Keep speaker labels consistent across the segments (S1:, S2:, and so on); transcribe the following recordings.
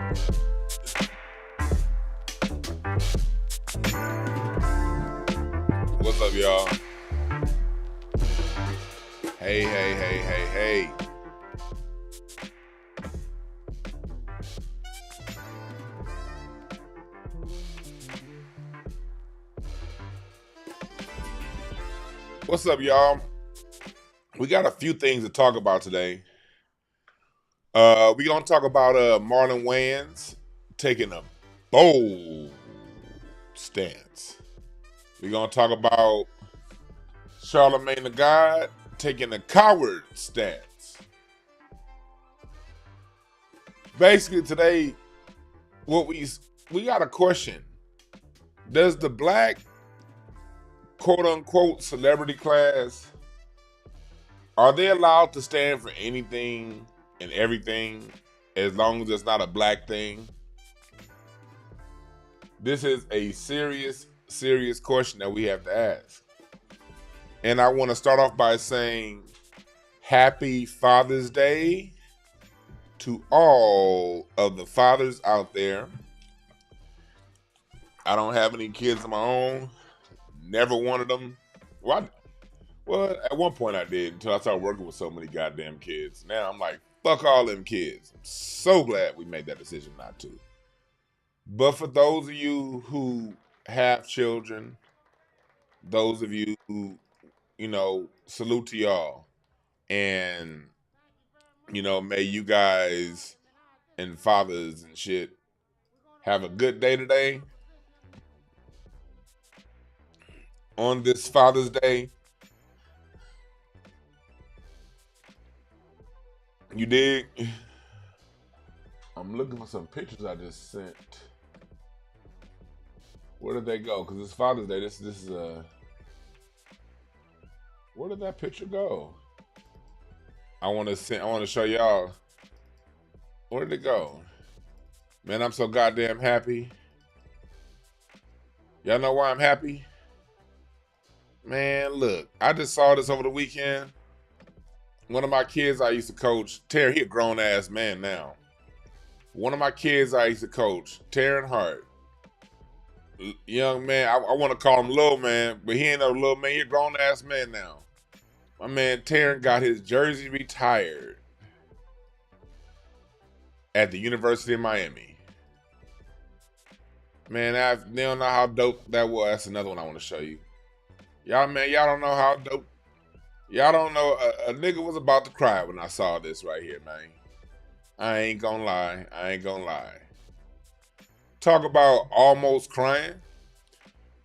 S1: What's up, y'all? Hey. What's up, y'all? We got a few things to talk about today. We're going to talk about Marlon Wayans taking a bold stance. We're going to talk about Charlemagne the God taking a coward stance. Basically, today, we got a question. Does the black quote-unquote celebrity class, are they allowed to stand for anything and everything as long as it's not a black thing? This is a serious question that we have to ask. And I want to start off by saying Happy Father's Day to all of the fathers out there. I don't have any kids of my own. Never wanted them. Well, at one point I did until I started working with so many goddamn kids. Now I'm like, fuck all them kids. I'm so glad we made that decision not to. But for those of you who have children, those of you who, salute to y'all. And, may you guys and fathers and shit have a good day today. On this Father's Day. You dig? I'm looking for some pictures I just sent. Where did they go? Because it's Father's Day. This is a... Where did that picture go? I want to show y'all. Where did it go? Man, I'm so goddamn happy. Y'all know why I'm happy? Man, look, I just saw this over the weekend. One of my kids I used to coach, Terry, he a grown-ass man now. One of my kids I used to coach, Taryn Hart. Young man, I want to call him little man, but he ain't no little man. He a grown-ass man now. My man Taryn got his jersey retired at the University of Miami. Man, they don't know how dope that was. That's another one I want to show you. Y'all don't know how dope. Y'all don't know. A nigga was about to cry when I saw this right here, man. I ain't gonna lie. Talk about almost crying.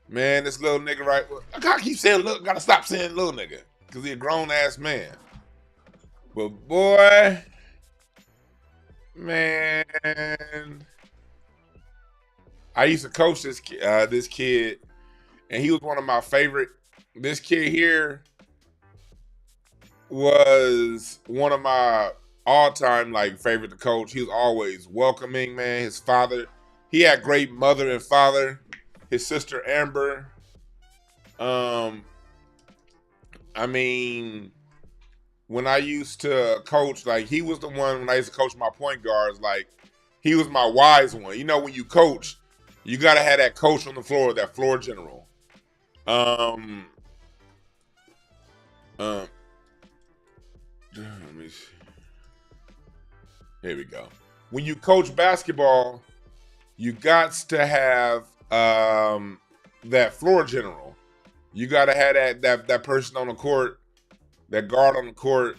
S1: Man, this little nigga right... I gotta keep saying look. Gotta stop saying little nigga. Because he a grown-ass man. But boy... Man... I used to coach this kid. And he was one of my favorite... This kid here was one of my all-time favorite to coach. He was always welcoming, man. His father, he had great mother and father. His sister Amber. When I used to coach, he was the one when I used to coach my point guards, he was my wise one. You know, when you coach, you gotta have that coach on the floor, that floor general. Let me see. Here we go. When you coach basketball, you got to have that floor general. You got to have that person on the court, that guard on the court,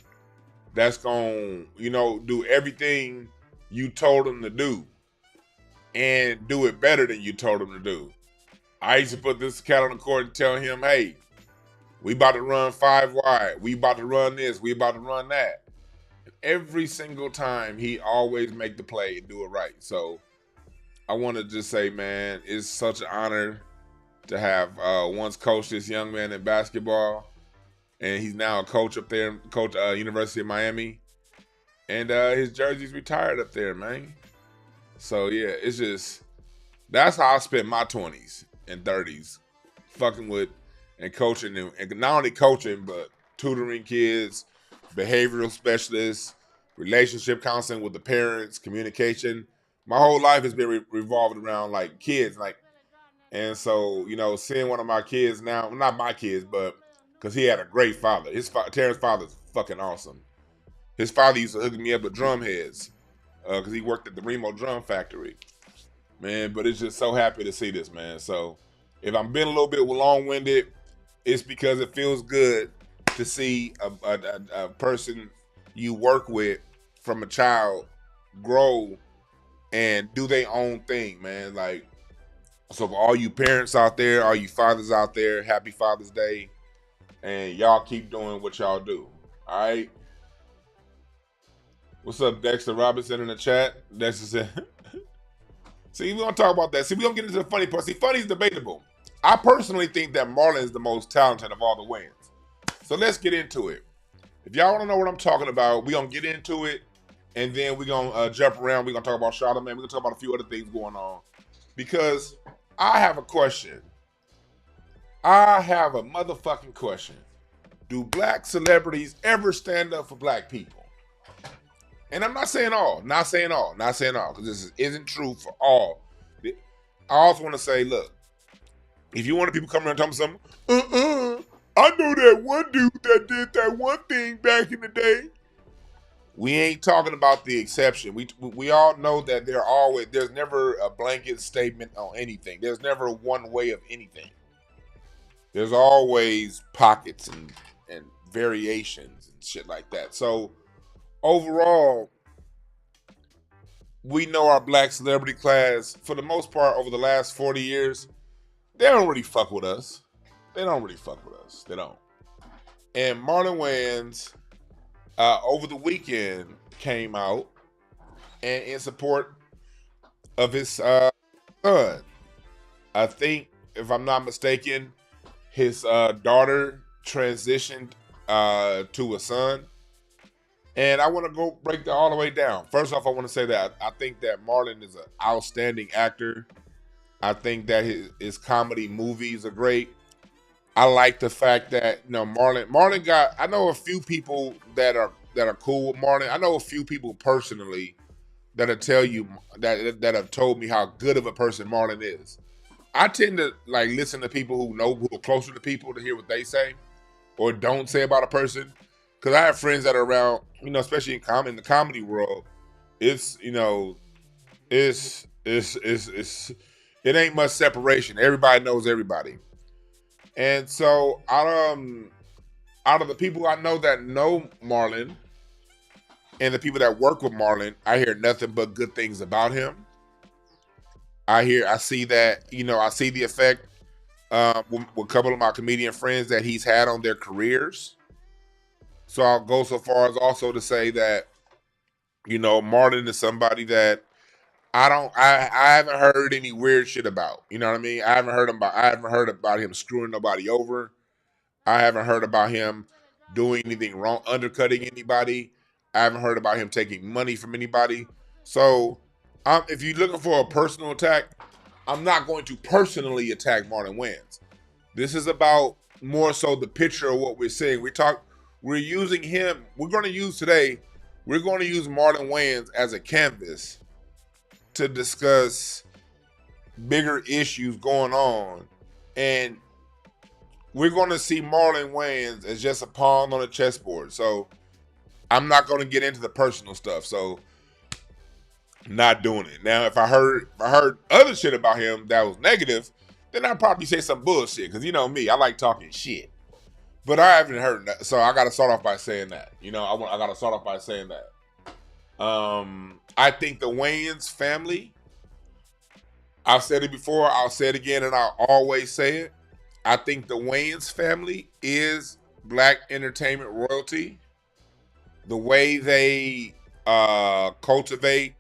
S1: that's going to, do everything you told them to do and do it better than you told them to do. I used to put this cat on the court and tell him, hey, we about to run 5 wide. We about to run this. We about to run that. And every single time, he always make the play and do it right. So I want to just say, man, it's such an honor to have once coached this young man in basketball. And he's now a coach up there, University of Miami. And his jersey's retired up there, man. So, yeah, it's just, that's how I spent my 20s and 30s, fucking with and coaching, and not only coaching, but tutoring kids, behavioral specialists, relationship counseling with the parents, communication, my whole life has been revolved around like kids, like, and so seeing one of my kids now, not my kids, but because he had a great father. Terrence's father's fucking awesome. His father used to hook me up with drum heads because he worked at the Remo Drum Factory, man. But it's just so happy to see this, man. So if I'm being a little bit long-winded, it's because it feels good to see a person you work with from a child grow and do their own thing, man. Like, so for all you parents out there, all you fathers out there, happy Father's Day. And y'all keep doing what y'all do. All right. What's up, Dexter Robinson in the chat? Dexter said, see, we don't talk about that. See, we don't get into the funny part. See, funny is debatable. I personally think that Marlon is the most talented of all the Wayans. So let's get into it. If y'all want to know what I'm talking about, we're going to get into it. And then we're going to jump around. We're going to talk about Charlamagne. We're going to talk about a few other things going on. Because I have a question. I have a motherfucking question. Do black celebrities ever stand up for black people? And I'm not saying all, because this isn't true for all. I also want to say, look, if you want people coming around and telling me something, I know that one dude that did that one thing back in the day. We ain't talking about the exception. We all know that there's never a blanket statement on anything. There's never one way of anything. There's always pockets and variations and shit like that. So overall, we know our black celebrity class, for the most part, over the last 40 years, they don't really fuck with us. They don't. And Marlon Wayans, over the weekend, came out and in support of his son. I think, if I'm not mistaken, his daughter transitioned to a son. And I want to go break that all the way down. First off, I want to say that I think that Marlon is an outstanding actor. I think that his comedy movies are great. I like the fact that Marlon got. I know a few people that are cool with Marlon. I know a few people personally that'll tell you that have told me how good of a person Marlon is. I tend to like listen to people who are closer to people to hear what they say or don't say about a person. Because I have friends that are around, especially in the comedy world. It's it ain't much separation. Everybody knows everybody. And so out of the people I know that know Marlon and the people that work with Marlon, I hear nothing but good things about him. I see that, I see the effect with a couple of my comedian friends that he's had on their careers. So I'll go so far as also to say that, Marlon is somebody that I haven't heard any weird shit about. You know what I mean? I haven't heard about him screwing nobody over. I haven't heard about him doing anything wrong, undercutting anybody. I haven't heard about him taking money from anybody. So if you're looking for a personal attack, I'm not going to personally attack Marlon Wayans. This is about more so the picture of what we're seeing. We're using him. We're going to use Marlon Wayans as a canvas to discuss bigger issues going on. And we're going to see Marlon Wayans as just a pawn on a chessboard. So I'm not going to get into the personal stuff. So not doing it. Now, if I heard other shit about him that was negative, then I'd probably say some bullshit. Because me, I like talking shit. But I haven't heard that. So I got to start off by saying that. I got to start off by saying that. I think the Wayans family, I've said it before, I'll say it again, and I'll always say it. I think the Wayans family is black entertainment royalty. The way they cultivate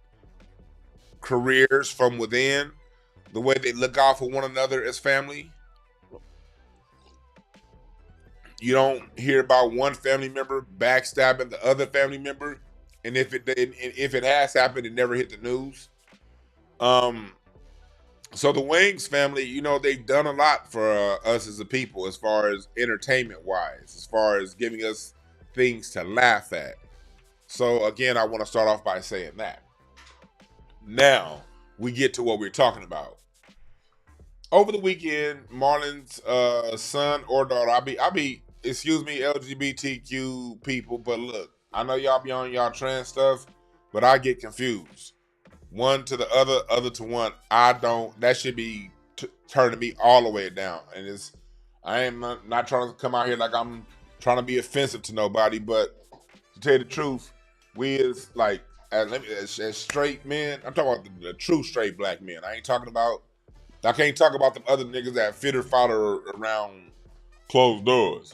S1: careers from within, the way they look out for one another as family. You don't hear about one family member backstabbing the other family member, and if it has happened, it never hit the news. So the Wayans family, they've done a lot for us as a people, as far as entertainment wise, as far as giving us things to laugh at. So again, I want to start off by saying that. Now we get to what we're talking about. Over the weekend, Marlon's son or daughter, excuse me, LGBTQ people, but look, I know y'all be on y'all trans stuff, but I get confused. One to the other to one. I don't. That should be turning me all the way down. And I am not trying to come out here like I'm trying to be offensive to nobody, but to tell you the truth, we is like as straight men. I'm talking about the true straight black men. I can't talk about the other niggas that fitter fodder around closed doors.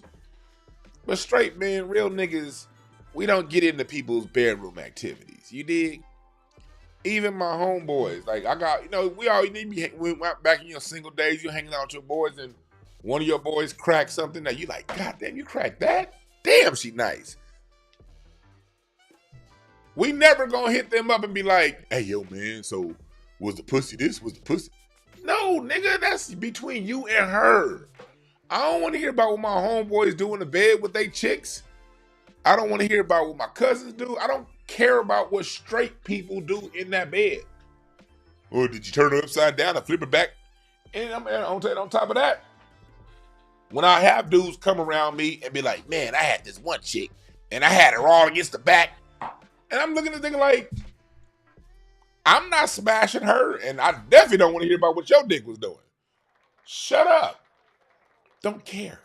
S1: But straight men, real niggas, we don't get into people's bedroom activities. You dig? Even my homeboys, like I got, we all need to be back in your single days. You hanging out with your boys, and one of your boys cracked something that you like. God damn, you cracked that? Damn, she nice. We never gonna hit them up and be like, "Hey, yo, man, so was the pussy this? Was the pussy?" No, nigga, that's between you and her. I don't want to hear about what my homeboys do in the bed with they chicks. I don't want to hear about what my cousins do. I don't care about what straight people do in that bed. Or did you turn it upside down and flip it back? And on top of that, when I have dudes come around me and be like, man, I had this one chick and I had her all against the back. And I'm looking at the thing like, I'm not smashing her, and I definitely don't want to hear about what your dick was doing. Shut up. Don't care.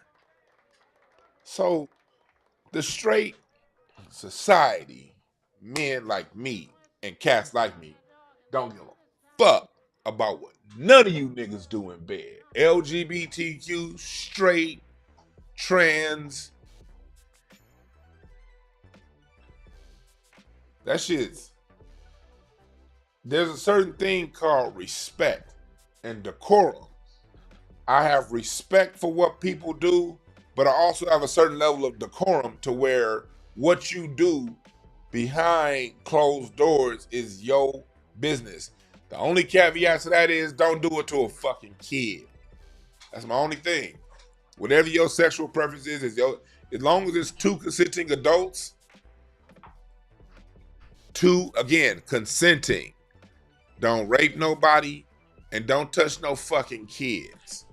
S1: So, the straight society, men like me and cats like me, don't give a fuck about what none of you niggas do in bed. LGBTQ, straight, trans. That shit's... There's a certain thing called respect and decorum. I have respect for what people do, but I also have a certain level of decorum to where what you do behind closed doors is your business. The only caveat to that is don't do it to a fucking kid. That's my only thing. Whatever your sexual preference is as long as it's two consenting adults, consenting. Don't rape nobody and don't touch no fucking kids.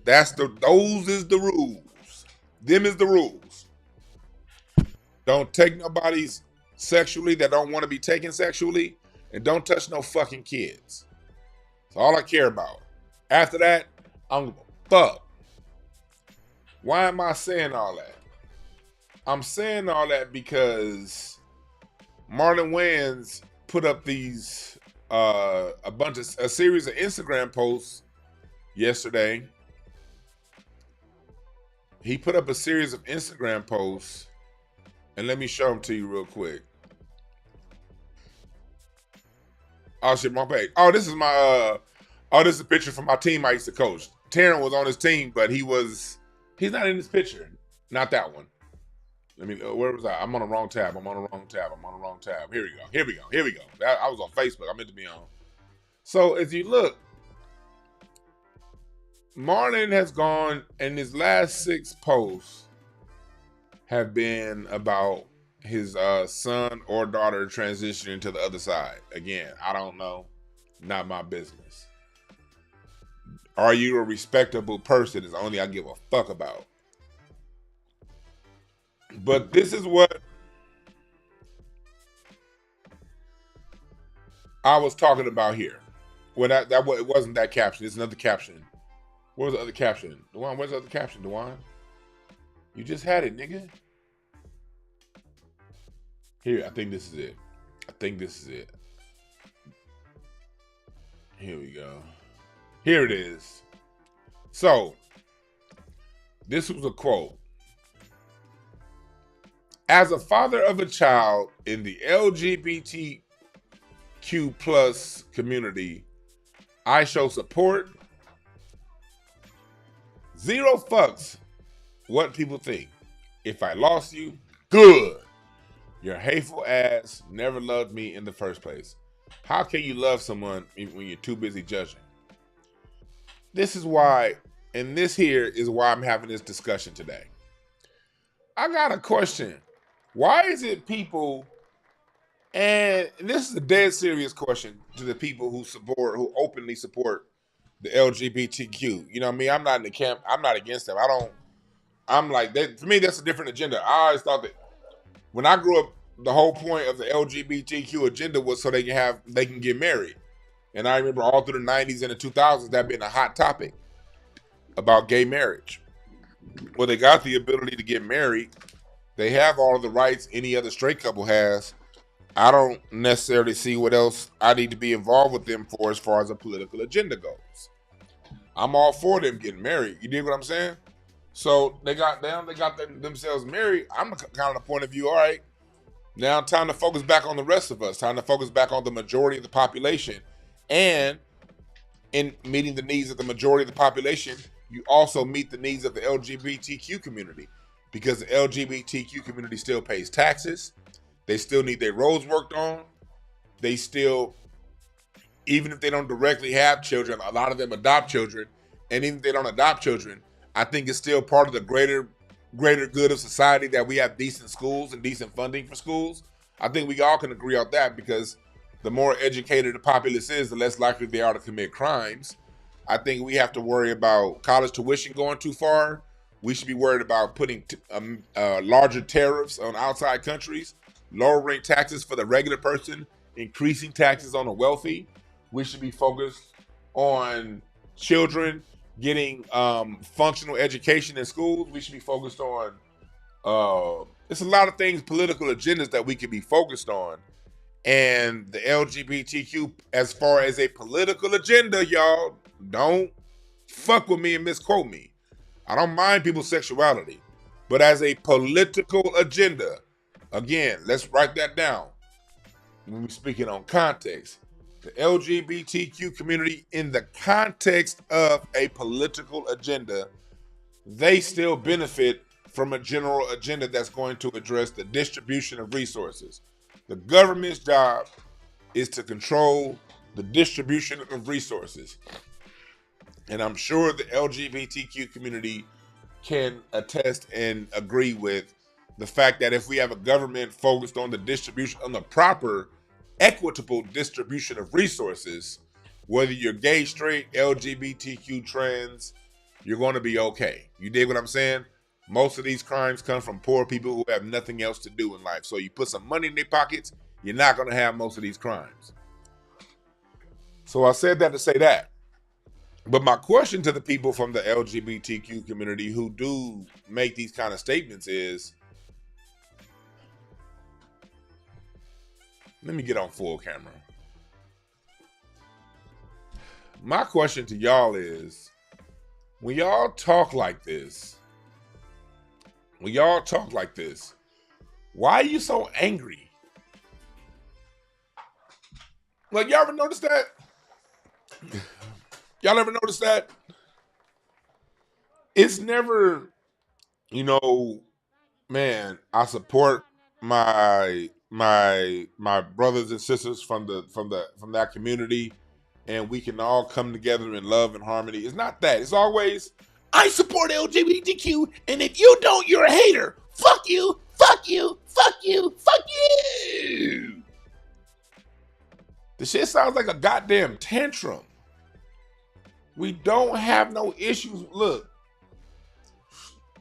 S1: Those is the rules. Them is the rules. Don't take nobody's sexually that don't want to be taken sexually, and don't touch no fucking kids. That's all I care about. After that, I'm gonna fuck. Why am I saying all that? I'm saying all that because Marlon Wayans put up these a series of Instagram posts yesterday. He put up a series of Instagram posts, and let me show them to you real quick. Oh shit, my page. Oh, this is this is a picture from my team I used to coach. Taryn was on his team, but he's not in this picture. Not that one. Where was I? I'm on the wrong tab. Here we go. I was on Facebook. I meant to be on. So as you look, Marlon has gone, and his last 6 posts have been about his son or daughter transitioning to the other side. Again, I don't know. Not my business. Are you a respectable person is only I give a fuck about. But this is what I was talking about here. Well, it wasn't that caption. It's another caption. What was the other caption? Dewan, where's the other caption, Dewan? You just had it, nigga. Here, I think this is it. Here we go. Here it is. So, this was a quote. As a father of a child in the LGBTQ plus community, I show support. 0 fucks what people think. If I lost you, good. Your hateful ass never loved me in the first place. How can you love someone when you're too busy judging? This is why, and this here is why I'm having this discussion today. I got a question. Why is it people And this is a dead serious question to the people who openly support the LGBTQ. You know what I mean? I'm not in the camp. I'm not against them. I'm like, that, for me, that's a different agenda. I always thought that when I grew up, the whole point of the LGBTQ agenda was so they can get married. And I remember all through the 90s and the 2000s that being a hot topic about gay marriage. Well, they got the ability to get married. They have all of the rights any other straight couple has. I don't necessarily see what else I need to be involved with them for as far as a political agenda goes. I'm all for them getting married. You dig what I'm saying? So they got themselves married. I'm kind of the point of view, all right, now time to focus back on the rest of us. Time to focus back on the majority of the population. And in meeting the needs of the majority of the population, you also meet the needs of the LGBTQ community, because the LGBTQ community still pays taxes. They still need their roads worked on. They still, even if they don't directly have children, a lot of them adopt children. And even if they don't adopt children, I think it's still part of the greater good of society that we have decent schools and decent funding for schools. I think we all can agree on that, because the more educated the populace is, the less likely they are to commit crimes. I think we have to worry about college tuition going too far. We should be worried about putting larger tariffs on outside countries, lowering taxes for the regular person, increasing taxes on the wealthy. We should be focused on children getting functional education in schools. We should be focused on, it's a lot of things, political agendas that we could be focused on. And the LGBTQ, as far as a political agenda, y'all, don't fuck with me and misquote me. I don't mind people's sexuality, but as a political agenda, again, let's write that down when we're speaking on context. The LGBTQ community, in the context of a political agenda, they still benefit from a general agenda that's going to address the distribution of resources. The government's job is to control the distribution of resources. And I'm sure the LGBTQ community can attest and agree with the fact that if we have a government focused on the distribution, on the proper, equitable distribution of resources, whether you're gay, straight, LGBTQ, trans, you're going to be okay. You dig what I'm saying? Most of these crimes come from poor people who have nothing else to do in life. So you put some money in their pockets, you're not going to have most of these crimes. So I said that to say that. But my question to the people from the LGBTQ community who do make these kind of statements is, let me get on full camera. My question to y'all is, when y'all talk like this, why are you so angry? Like, y'all ever notice that? Y'all ever notice that? It's never, man, I support my brothers and sisters from that community, and we can all come together in love and harmony. It's not that. It's always, I support LGBTQ, and if you don't, you're a hater. Fuck you, fuck you, fuck you, fuck you. The shit sounds like a goddamn tantrum. We don't have no issues. Look,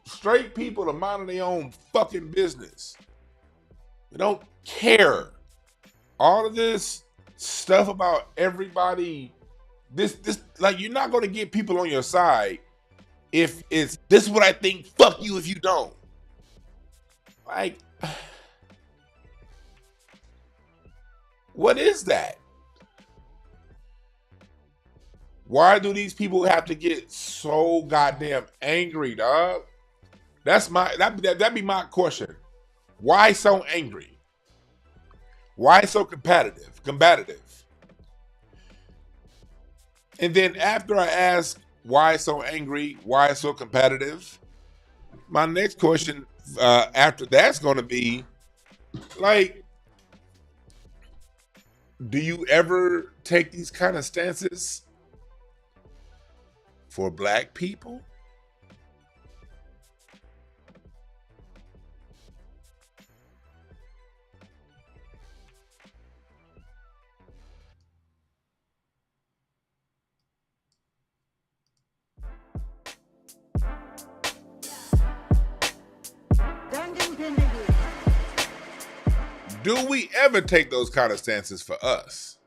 S1: straight people are minding their own fucking business. We don't care. All of this stuff about everybody, this like, you're not going to get people on your side if it's, this is what I think, fuck you if you don't. Like, what is that? Why do these people have to get so goddamn angry, dog? That'd be my question. Why so angry? Why so combative? And then after I ask why so angry, why so combative, my next question after that's going to be, like, do you ever take these kind of stances for black people? Do we ever take those kind of stances for us?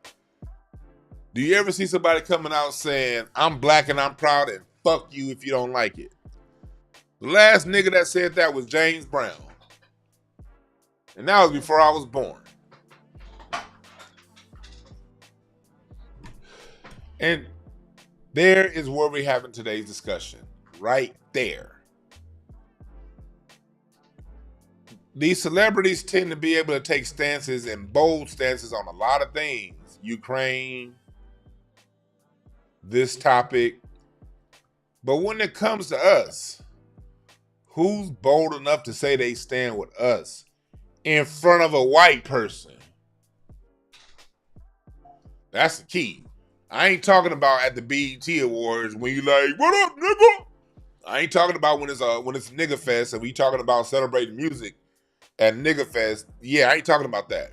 S1: Do you ever see somebody coming out saying, I'm black and I'm proud and fuck you if you don't like it? The last nigga that said that was James Brown. And that was before I was born. And there is where we're having today's discussion. Right there. These celebrities tend to be able to take stances and bold stances on a lot of things. Ukraine, this topic. But when it comes to us, who's bold enough to say they stand with us in front of a white person? That's the key. I ain't talking about at the BET Awards when you like, what up, nigga? I ain't talking about when it's Nigga Fest and we talking about celebrating music at Nigga Fest. Yeah, I ain't talking about that.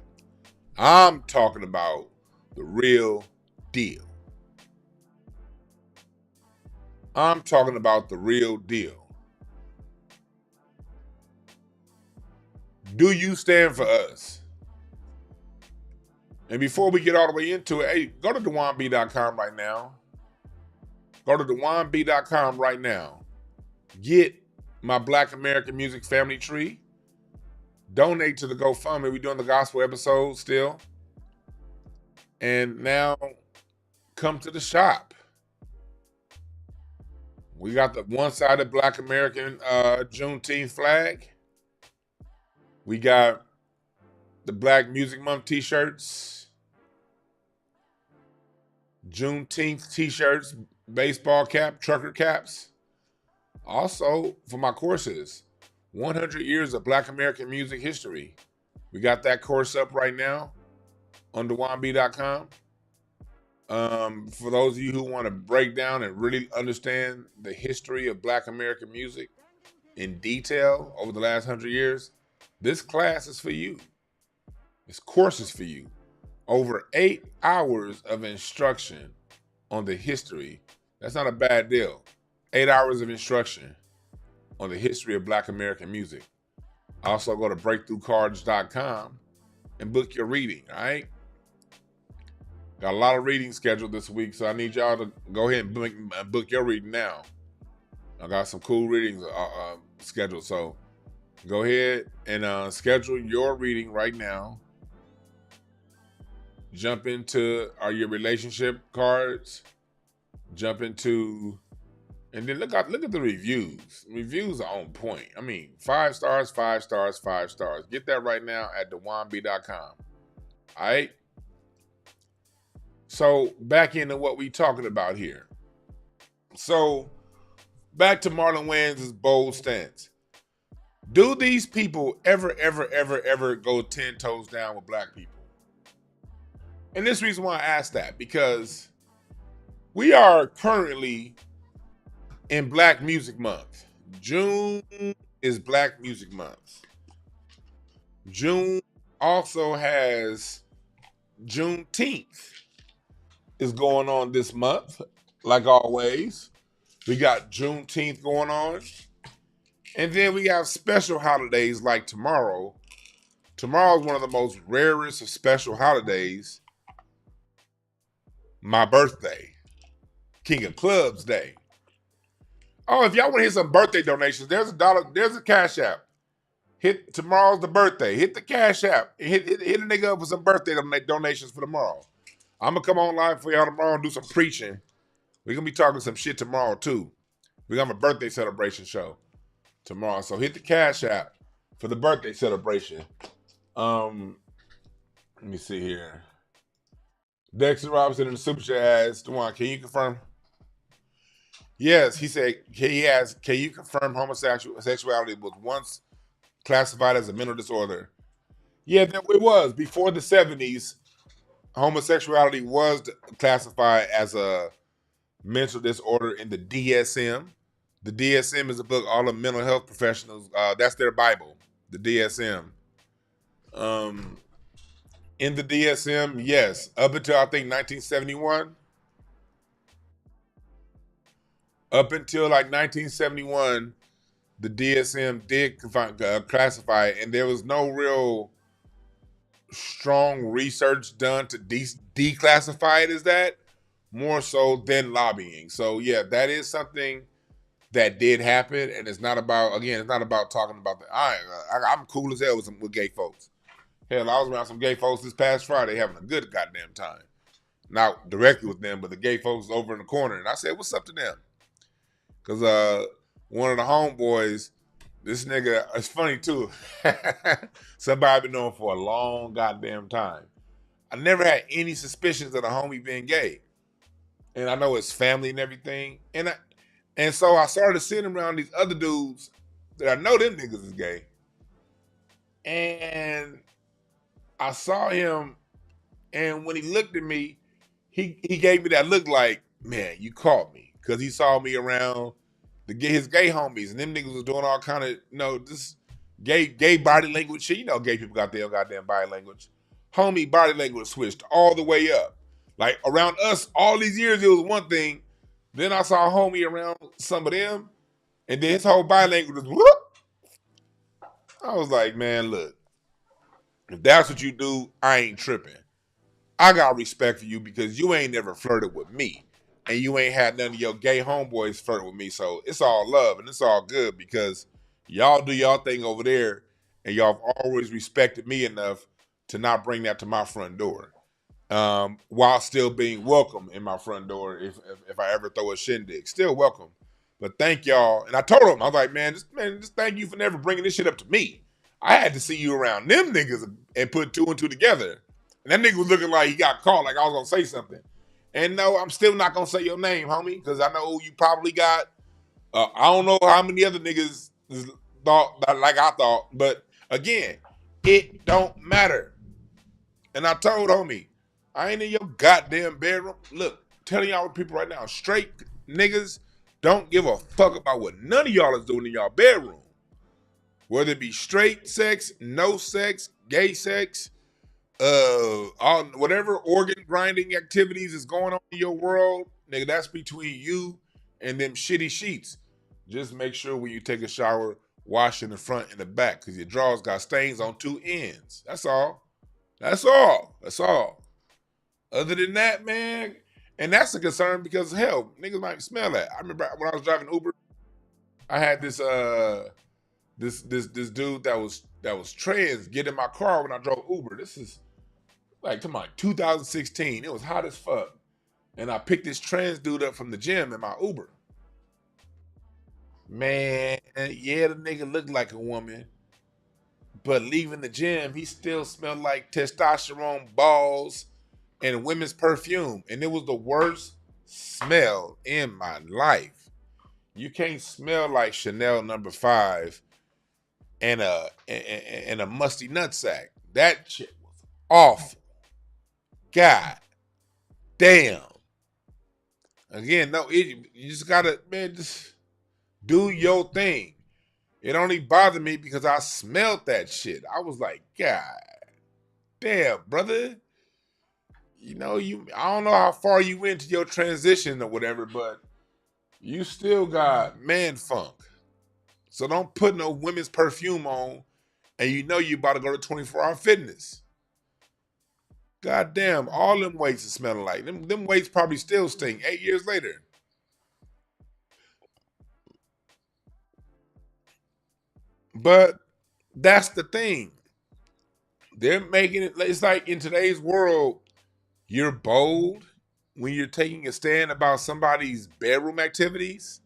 S1: I'm talking about the real deal. I'm talking about the real deal. Do you stand for us? And before we get all the way into it, hey, go to DeWanB.com right now. Go to DeWanB.com right now. Get my Black American Music Family Tree. Donate to the GoFundMe. We're doing the gospel episodes still. And now come to the shop. We got the one-sided Black American Juneteenth flag. We got the Black Music Month t-shirts. Juneteenth t-shirts, baseball cap, trucker caps. Also, for my courses, 100 years of Black American music history. We got that course up right now on DeWanB.com. For those of you who want to break down and really understand the history of Black American music in detail over the last 100 years, this class is for you. This course is for you. Over 8 hours of instruction on the history. That's not a bad deal. 8 hours of instruction on the history of Black American music. Also go to breakthroughcards.com and book your reading, all right? Got a lot of reading scheduled this week, so I need y'all to go ahead and book your reading now. I got some cool readings scheduled, so go ahead and schedule your reading right now. Jump into your relationship cards. Jump into, and then look at the reviews. Reviews are on point. I mean, 5 stars, 5 stars, 5 stars. Get that right now at DeWanB.com. All right? So back into what we talking about here. So back to Marlon Wayans' bold stance. Do these people ever go 10 toes down with black people? And this reason why I asked that, because we are currently in Black Music Month. June is Black Music Month. June also has Juneteenth is going on this month, like always. We got Juneteenth going on. And then we have special holidays like tomorrow. Tomorrow is one of the most rarest of special holidays. My birthday. King of Clubs Day. Oh, if y'all want to hit some birthday donations, there's a Cash App. Tomorrow's the birthday. Hit the Cash App. Hit a nigga up with some birthday donations for tomorrow. I'm going to come on live for y'all tomorrow and do some preaching. We're going to be talking some shit tomorrow, too. We're going to have a birthday celebration show tomorrow. So hit the Cash App for the birthday celebration. Let me see here. Dexter Robinson in the super chat asks, Dewan, can you confirm? Yes, he said, can you confirm homosexuality was once classified as a mental disorder? Yeah, it was. Before the 70s, homosexuality was classified as a mental disorder in the DSM. The DSM is a book all the mental health professionals, that's their Bible, the DSM. In the DSM, yes, up until I think 1971. Up until like 1971, the DSM did classify it, and there was no real strong research done to declassify it as that, more so than lobbying. So yeah, that is something that did happen, and it's not about, again, it's not about talking about the. I'm cool as hell with gay folks. Hell, I was around some gay folks this past Friday having a good goddamn time. Not directly with them, but the gay folks over in the corner, and I said, "What's up to them?" Because one of the homeboys, this nigga, it's funny too. Somebody I've been knowing for a long goddamn time. I never had any suspicions of the homie being gay, and I know his family and everything, and so I started seeing him around these other dudes that I know them niggas is gay, and I saw him, and when he looked at me, he gave me that look like, man, you caught me, because he saw me around his gay homies, and them niggas was doing all kind of, this gay body language shit. Gay people got their goddamn body language. Homie body language switched all the way up. Like around us, all these years it was one thing. Then I saw homie around some of them, and then his whole body language was whoop. I was like, man, look, if that's what you do, I ain't tripping. I got respect for you because you ain't never flirted with me. And you ain't had none of your gay homeboys flirt with me. So it's all love and it's all good because y'all do y'all thing over there, and y'all have always respected me enough to not bring that to my front door. While still being welcome in my front door if I ever throw a shindig. Still welcome. But thank y'all. And I told him, I was like, just thank you for never bringing this shit up to me. I had to see you around them niggas and put two and two together. And that nigga was looking like he got caught, like I was going to say something. And no, I'm still not going to say your name, homie, because I know you probably got, I don't know how many other niggas thought like I thought. But again, it don't matter. And I told homie, I ain't in your goddamn bedroom. Look, telling y'all people right now, straight niggas don't give a fuck about what none of y'all is doing in y'all bedroom. Whether it be straight sex, no sex, gay sex, all whatever organ grinding activities is going on in your world, nigga, that's between you and them shitty sheets. Just make sure when you take a shower, wash in the front and the back, because your drawers got stains on two ends. That's all. That's all. That's all. Other than that, man, and that's a concern because hell, niggas might smell that. I remember when I was driving Uber, I had this this dude that was trans get in my car when I drove Uber. This is like, come on, 2016. It was hot as fuck, and I picked this trans dude up from the gym in my Uber. Man, yeah, the nigga looked like a woman, but leaving the gym, he still smelled like testosterone balls and women's perfume, and it was the worst smell in my life. You can't smell like Chanel No. 5 and a musty nutsack. That shit was awful. God damn. Again, no, you just gotta, man, just do your thing. It only bothered me because I smelled that shit. I was like, God damn, brother. I don't know how far you went to your transition or whatever, but you still got man funk. So don't put no women's perfume on, and you about to go to 24-hour fitness. God damn, all them weights are smelling like. Them weights probably still stink 8 years later. But that's the thing. They're making it's like in today's world, you're bold when you're taking a stand about somebody's bedroom activities.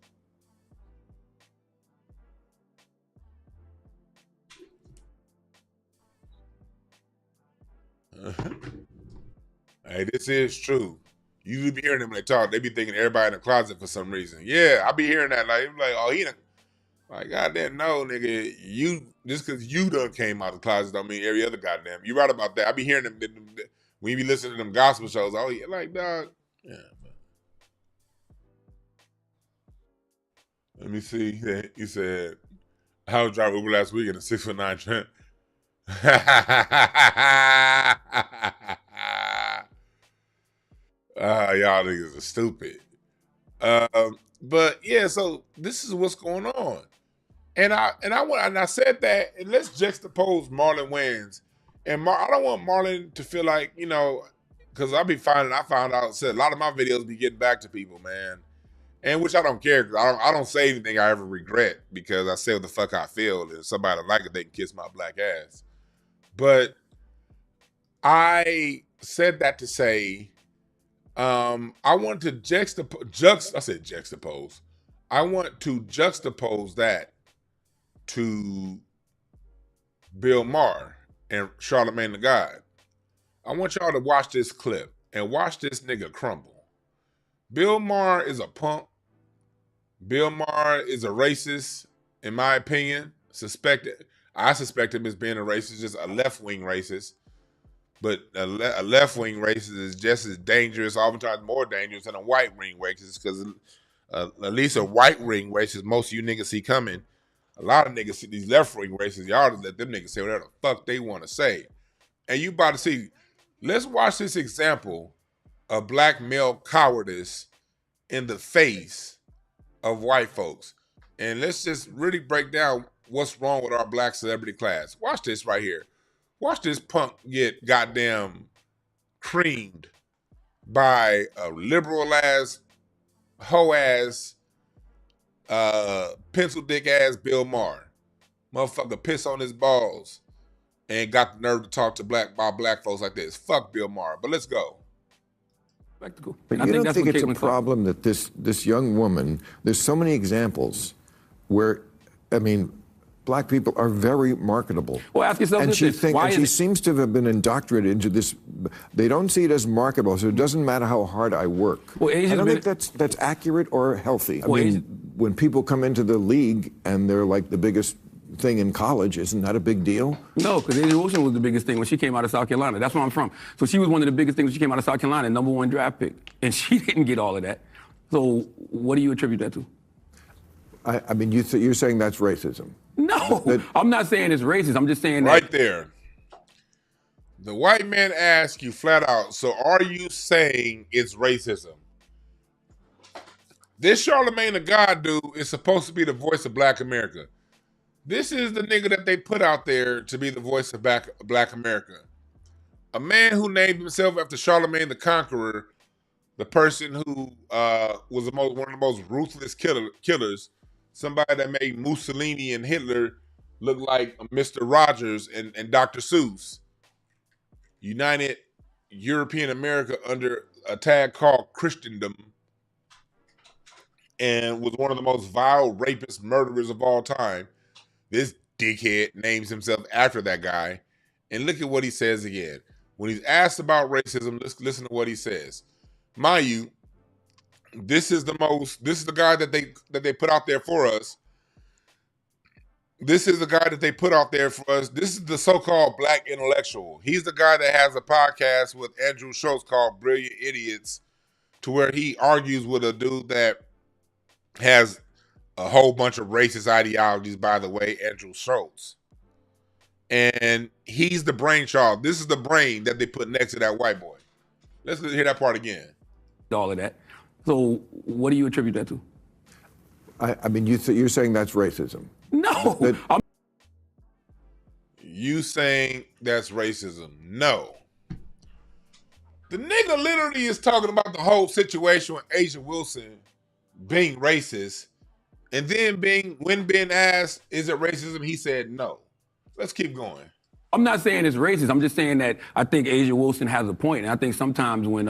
S1: Hey, this is true. You be hearing them when they talk. They be thinking everybody in the closet for some reason. Yeah, I be hearing that. Like, oh, like, goddamn, no, nigga. You just because you done came out of the closet don't mean every other goddamn. You right about that. I be hearing them when you be listening to them gospel shows. Oh, yeah, like, dog. Yeah. Let me see. He said, I was driving Uber last week in a 6'9" Trent. Y'all niggas are stupid. But yeah, so this is what's going on. And I said that, and let's juxtapose Marlon Wayans And I don't want Marlon to feel like, you know, because I found out, said a lot of my videos be getting back to people, man. And which I don't care, because I don't say anything I ever regret, because I say what the fuck I feel, and if somebody like it, they can kiss my black ass. But I said that to say, I want to juxtapose. I want to juxtapose that to Bill Maher and Charlamagne the God. I want y'all to watch this clip and watch this nigga crumble. Bill Maher is a punk. Bill Maher is a racist, in my opinion. I suspect him as being a racist, just a left-wing racist. But a left-wing racist is just as dangerous, oftentimes more dangerous than a white-wing racist, because at least a white-wing racist, most of you niggas see coming. A lot of niggas see these left-wing racists, y'all just let them niggas say whatever the fuck they want to say. And you about to see, let's watch this example of black male cowardice in the face of white folks. And let's just really break down what's wrong with our black celebrity class. Watch this right here. Watch this punk get goddamn creamed by a liberal-ass, hoe-ass, pencil dick-ass Bill Maher. Motherfucker piss on his balls and got the nerve to talk to black folks like this. Fuck Bill Maher, but let's go.
S2: But you don't think it's a problem that this young woman, there's so many examples where, I mean, black people are very marketable.
S3: Well, ask yourself
S2: and
S3: this.
S2: She seems to have been indoctrinated into this. They don't see it as marketable, so it doesn't matter how hard I work.
S3: Well,
S2: I don't think that's accurate or healthy. I mean, when people come into the league and they're like the biggest thing in college, isn't that a big deal?
S3: No, because Asia Wilson was the biggest thing when she came out of South Carolina. That's where I'm from. So she was one of the biggest things when she came out of South Carolina, #1 draft pick. And she didn't get all of that. So what do you attribute that to?
S2: I mean, you're saying that's racism.
S3: No, I'm not saying it's racist. I'm just saying that.
S1: Right there. The white man asks you flat out, so are you saying it's racism? This Charlamagne the God dude is supposed to be the voice of black America. This is the nigga that they put out there to be the voice of black America. A man who named himself after Charlamagne the Conqueror, the person who was one of the most ruthless killers, somebody that made Mussolini and Hitler look like Mr. Rogers and Dr. Seuss. United European America under a tag called Christendom, and was one of the most vile rapists, murderers of all time. This dickhead names himself after that guy. And look at what he says again. When he's asked about racism, let's listen to what he says. Mind you, this is the guy that they put out there for us. This is the guy that they put out there for us. This is the so-called black intellectual. He's the guy that has a podcast with Andrew Schultz called Brilliant Idiots, to where he argues with a dude that has a whole bunch of racist ideologies, by the way, Andrew Schultz. And he's the brainchild. This is the brain that they put next to that white boy. Let's hear that part again.
S3: All of that. So what do you attribute that to?
S2: I mean, you're saying that's racism.
S3: No.
S1: You saying that's racism? No. The nigga literally is talking about the whole situation with Asia Wilson being racist, and then when being asked, is it racism, he said no. Let's keep going.
S3: I'm not saying it's racist. I'm just saying that I think Asia Wilson has a point. And I think sometimes when,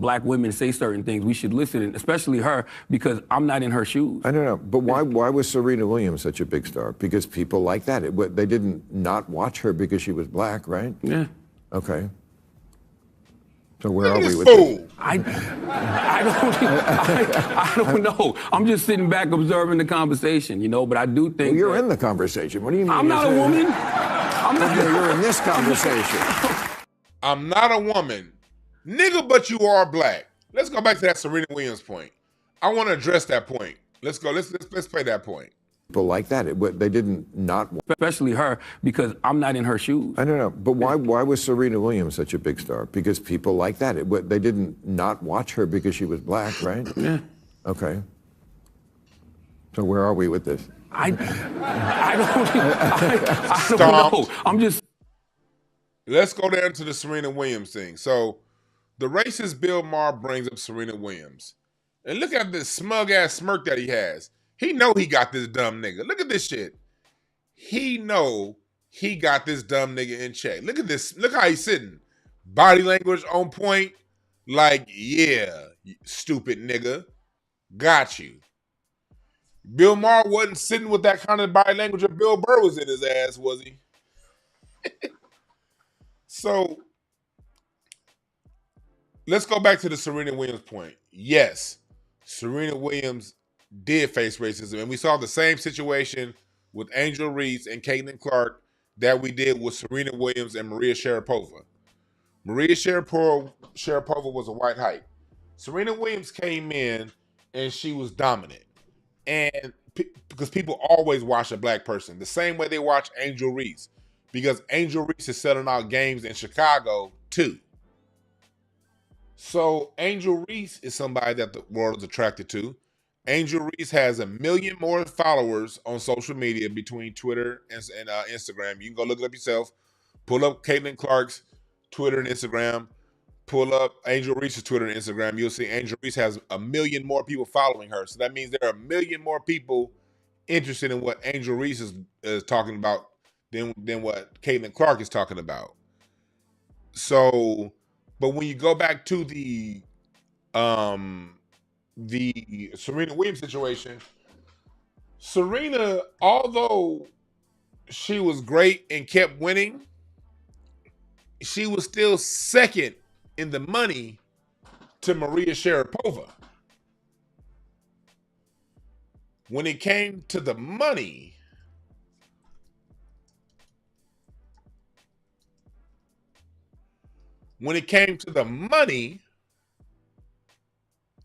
S3: black women say certain things, we should listen, and especially her, because I'm not in her shoes.
S2: I don't know. But why was Serena Williams such a big star? Because people like that. They didn't not watch her because she was black, right?
S3: Yeah.
S2: Okay. So where are we with this?
S3: I don't know. I'm just sitting back observing the conversation, but I do think.
S2: Well, you're in the conversation. What do you mean?
S3: I'm not a woman.
S2: You're in this conversation.
S1: I'm not a woman. Nigga, but you are black. Let's go back to that Serena Williams point. I want to address that point. Let's go. Let's play that point.
S2: People like that. They didn't not.
S3: Especially her, because I'm not in her shoes.
S2: I don't know. But why was Serena Williams such a big star? Because people like that. They didn't not watch her because she was black, right?
S3: Yeah.
S2: Okay. So where are we with this?
S3: I don't know. I'm just.
S1: let's go down to the Serena Williams thing. So the racist Bill Maher brings up Serena Williams. And look at this smug ass smirk that he has. He know he got this dumb nigga. Look at this shit. He know he got this dumb nigga in check. Look at this. Look how he's sitting. Body language on point. Like, yeah, stupid nigga. Got you. Bill Maher wasn't sitting with that kind of body language if Bill Burr was in his ass, was he? So, let's go back to the Serena Williams point. Yes, Serena Williams did face racism, and we saw the same situation with Angel Reese and Caitlin Clark that we did with Serena Williams and Maria Sharapova. Maria Sharapova was a white hype. Serena Williams came in and she was dominant. And because people always watch a black person the same way they watch Angel Reese, because Angel Reese is selling out games in Chicago too. So Angel Reese is somebody that the world is attracted to. Angel Reese has 1 million more followers on social media between Twitter and Instagram. You can go look it up yourself. Pull up Caitlin Clark's Twitter and Instagram. Pull up Angel Reese's Twitter and Instagram. You'll see Angel Reese has 1 million more people following her. So that means there are 1 million more people interested in what Angel Reese is talking about than what Caitlin Clark is talking about. So, but when you go back to the Serena Williams situation, Serena, although she was great and kept winning, she was still second in the money to Maria Sharapova. When it came to the money,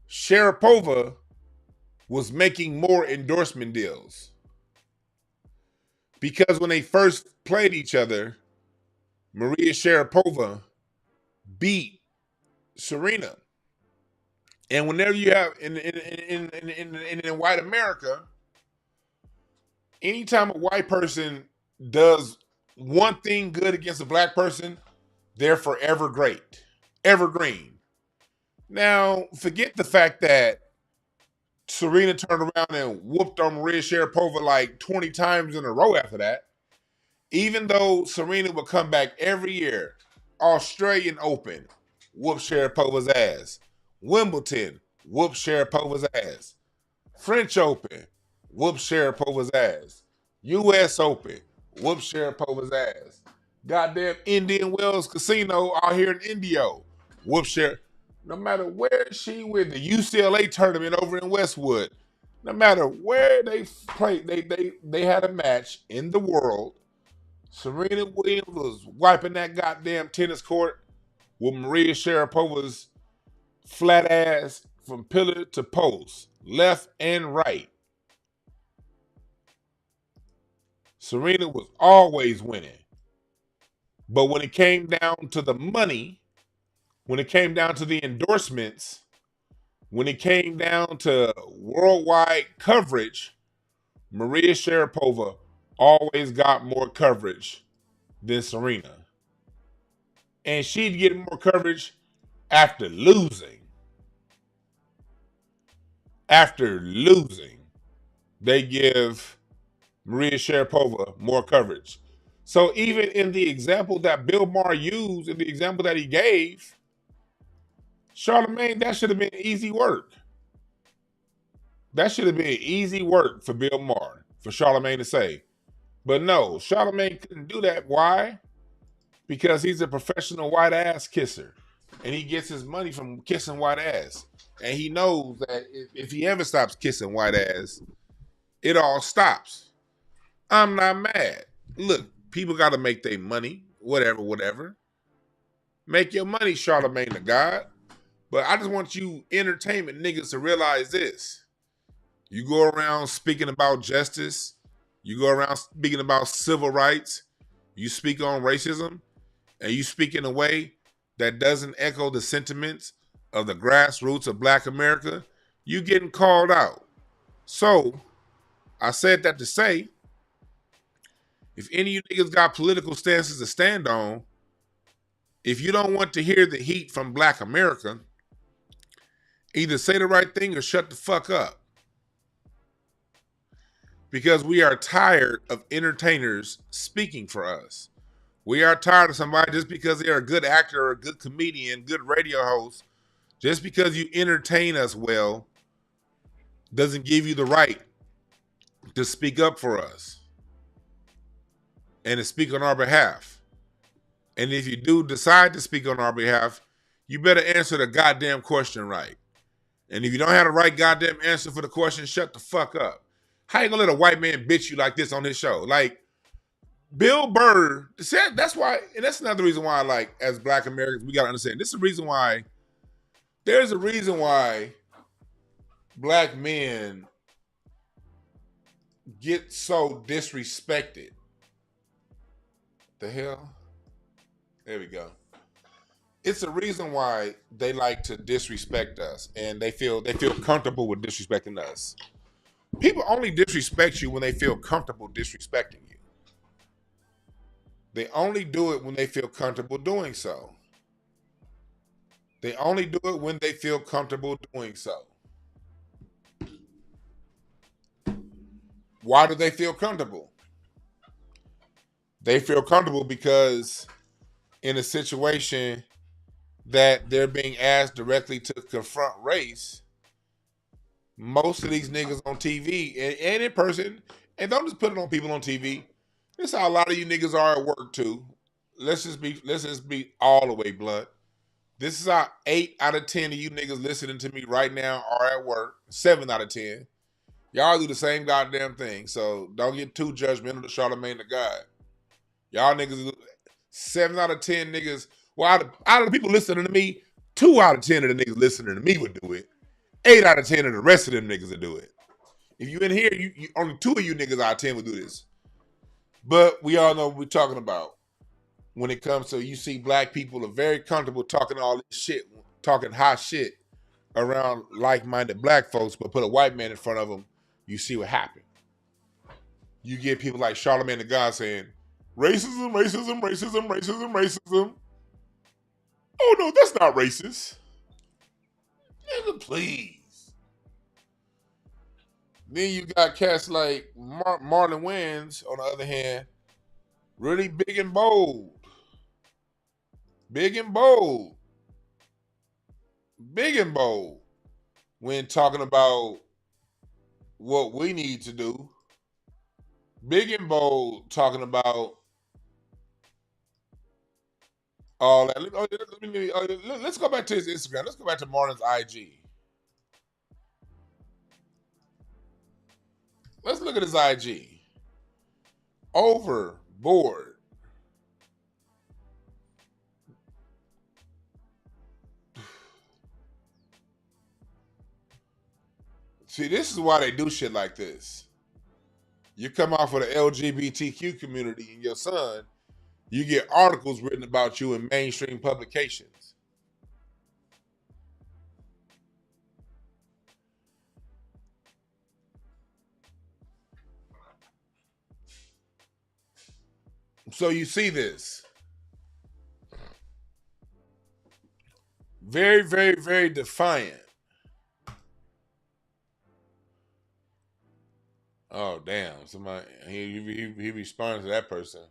S1: Sharapova was making more endorsement deals. Because when they first played each other, Maria Sharapova beat Serena. And whenever you have in white America, anytime a white person does one thing good against a black person, they're forever great. Evergreen. Now, forget the fact that Serena turned around and whooped on Maria Sharapova like 20 times in a row after that. Even though Serena would come back every year, Australian Open, whoop Sharapova's ass. Wimbledon, whoop Sharapova's ass. French Open, whoop Sharapova's ass. U.S. Open, whoop Sharapova's ass. Goddamn Indian Wells Casino out here in Indio, whoop Sharapova. No matter where she went, the UCLA tournament over in Westwood, no matter where they played, they had a match in the world. Serena Williams was wiping that goddamn tennis court with Maria Sharapova's flat ass from pillar to post, left and right. Serena was always winning. But when it came down to the money, when it came down to the endorsements, when it came down to worldwide coverage, Maria Sharapova always got more coverage than Serena. And she'd get more coverage after losing. After losing, they give Maria Sharapova more coverage. So even in the example that Bill Maher used, in the example that he gave, Charlamagne, that should have been easy work. That should have been easy work for Bill Maher, for Charlamagne to say. But no, Charlamagne couldn't do that. Why? Because he's a professional white ass kisser. And he gets his money from kissing white ass. And he knows that if he ever stops kissing white ass, it all stops. I'm not mad. Look, people got to make their money, whatever. Make your money, Charlamagne the God. But I just want you entertainment niggas to realize this. You go around speaking about justice. You go around speaking about civil rights. You speak on racism. And you speak in a way that doesn't echo the sentiments of the grassroots of Black America. You getting called out. So, I said that to say, if any of you niggas got political stances to stand on, If you don't want to hear the heat from Black America, either say the right thing or shut the fuck up. Because we are tired of entertainers speaking for us. We are tired of somebody just because they're a good actor or a good comedian, good radio host, just because you entertain us well, doesn't give you the right to speak up for us and to speak on our behalf. And if you do decide to speak on our behalf, you better answer the goddamn question right. And if you don't have the right goddamn answer for the question, shut the fuck up. How you gonna let a white man bitch you like this on his show? Like, Bill Burr said, that's why, and that's another reason why, like, as Black Americans, we gotta understand, this is the reason why, there's a reason why Black men get so disrespected. The hell? There we go. It's a reason why they like to disrespect us, and they feel comfortable with disrespecting us. People only disrespect you when they feel comfortable disrespecting you. They only do it when they feel comfortable doing so. They only do it when they feel comfortable doing so. Why do they feel comfortable? They feel comfortable because in a situation that they're being asked directly to confront race, most of these niggas on TV and in person, and don't just put it on people on TV, this is how a lot of you niggas are at work too. Let's just be all the way blunt. This is how 8 out of 10 of you niggas listening to me right now are at work. 7 out of 10. Y'all do the same goddamn thing. So don't get too judgmental to Charlamagne the God. Y'all niggas, 7 out of 10 niggas, well, out of the people listening to me, 2 out of 10 of the niggas listening to me would do it. 8 out of 10 of the rest of them niggas would do it. If you in here, you only 2 of you niggas out of 10 would do this. But we all know what we're talking about. When it comes to, you see Black people are very comfortable talking all this shit, talking hot shit around like-minded Black folks, but put a white man in front of them, you see what happened. You get people like Charlamagne the God saying, racism, racism, racism, racism, racism. Oh no, that's not racist. Nigga, please. Then you got cats like Marlon Wayans, on the other hand, really big and bold. Big and bold. Big and bold. When talking about what we need to do. Big and bold talking about all that. Let's go back to his Instagram. Let's go back to Marlon's IG. Let's look at his IG. Overboard. See, this is why they do shit like this. You come out for the LGBTQ community and your son, you get articles written about you in mainstream publications. So you see this. Very, very, very defiant. Oh, damn. Somebody, he responds to that person.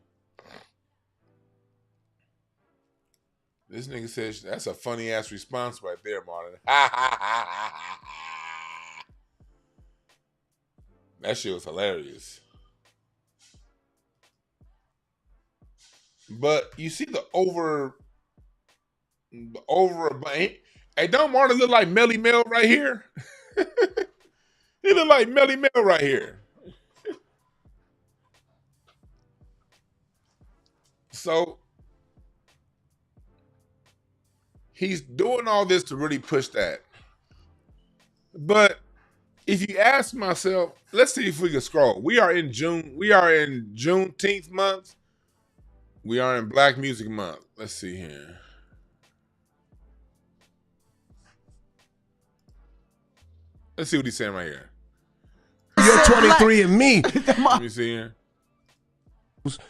S1: This nigga says, that's a funny ass response right there, Marlon. That shit was hilarious. But you see the over. Hey, don't Marlon look like Melly Mel right here? He look like Melly Mel right here. So he's doing all this to really push that. But if you ask myself, let's see if we can scroll. We are in June. We are in Juneteenth month. We are in Black Music Month. Let's see here. Let's see what he's saying right here.
S4: You're 23 and me.
S1: Let me see here.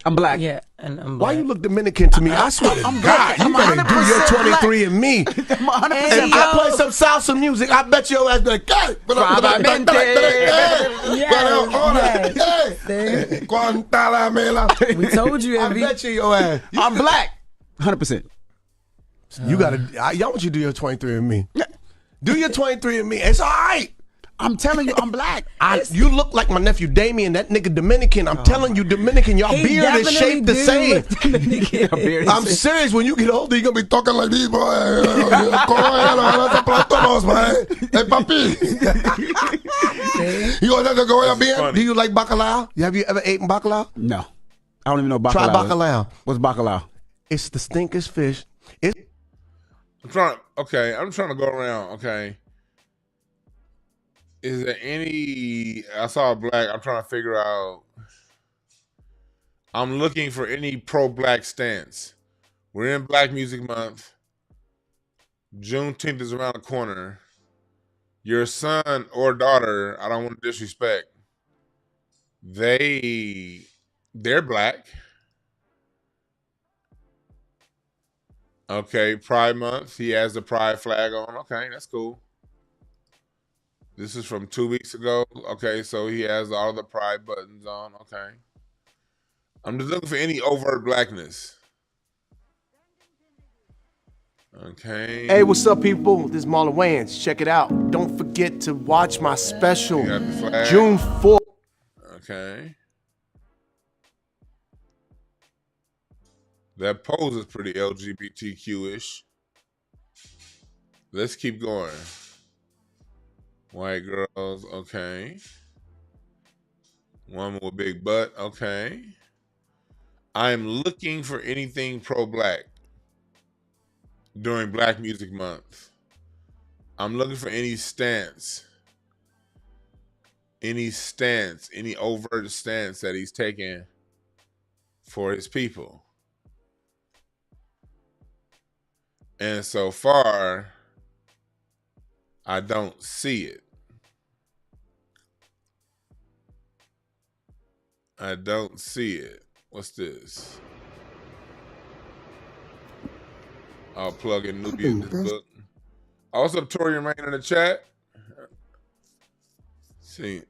S4: I'm black.
S5: Yeah, and I'm black.
S6: Why you look Dominican to me? I swear to God, you better do your 23 and me. If I play some salsa music, I bet your ass be like, hey,
S5: we told you,
S6: I bet you your ass.
S4: I'm black. 100%.
S6: You gotta, I want you to do your 23 and me. Do your 23 and me. It's all right.
S4: I'm telling you, I'm black.
S6: You look like my nephew Damien, that nigga Dominican. I'm telling you, Dominican, y'all beard is shaped the same. I'm serious. When you get older, you're going to be talking like these, boy. Hey, papi. Do you like bacalao? Have you ever eaten bacalao?
S4: No. I don't even know bacalao.
S6: Try bacalao.
S4: What's bacalao?
S6: It's the stinkest fish.
S1: I'm trying to go around, okay. Is there any, I saw a black, I'm trying to figure out, I'm looking for any pro-black stance. We're in Black Music Month. Juneteenth is around the corner. Your son or daughter, I don't want to disrespect, they're black. Okay, Pride Month, he has the Pride flag on. Okay, that's cool. This is from 2 weeks ago. Okay, so he has all the pride buttons on. Okay. I'm just looking for any overt blackness. Okay.
S6: Hey, what's up, people? This is Marlon Wayans. Check it out. Don't forget to watch my special, June 4th.
S1: Okay. That pose is pretty LGBTQ-ish. Let's keep going. White girls, okay. Woman with big butt, okay. I'm looking for anything pro-black during Black Music Month. I'm looking for any stance, any overt stance that he's taking for his people. And so far, I don't see it. I don't see it. What's this? I'll plug in Nubia in this book. Also, Tori and Rain in the chat. See.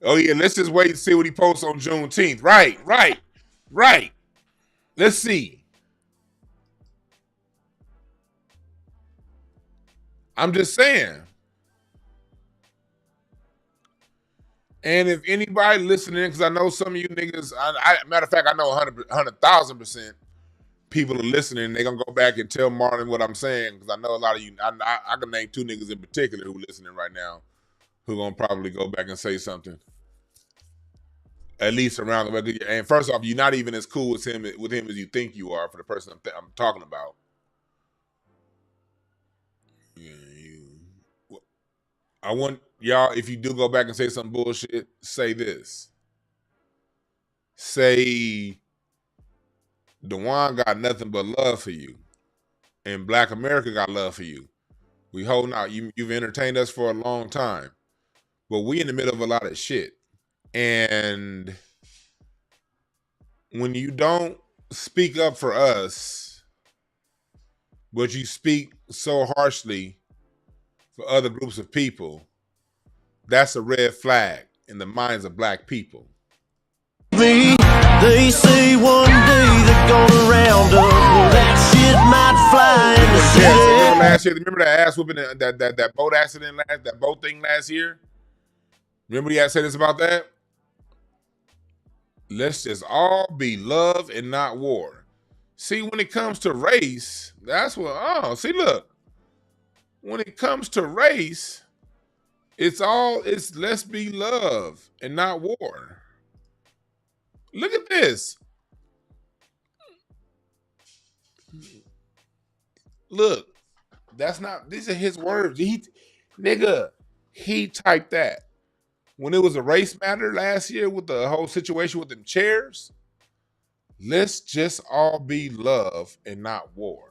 S1: Oh yeah, let's just wait and see what he posts on Juneteenth. Right. Let's see. I'm just saying. And if anybody listening, because I know some of you niggas, matter of fact, I know 100,000% people are listening. They're going to go back and tell Marlon what I'm saying, because I know a lot of you, I can name 2 niggas in particular who listening right now who going to probably go back and say something. At least around the way. And first off, you're not even as cool with him as you think you are for the person I'm talking about. Yeah, I want y'all, if you do go back and say some bullshit, say this. Say, Dewan got nothing but love for you. And Black America got love for you. We holding out. You've entertained us for a long time. But we in the middle of a lot of shit. And when you don't speak up for us, but you speak so harshly for other groups of people, that's a red flag in the minds of Black people.
S7: They say one day they're gonna round up. Well, that shit might fly in the city.
S1: Last year, remember that ass whooping, that boat accident, that boat thing last year? Remember he had said this about that? Let's just all be love and not war. See, when it comes to race, that's what, see, look. When it comes to race, it's let's be love and not war. Look at this. Look, these are his words. He typed that. When it was a race matter last year with the whole situation with them chairs, let's just all be love and not war.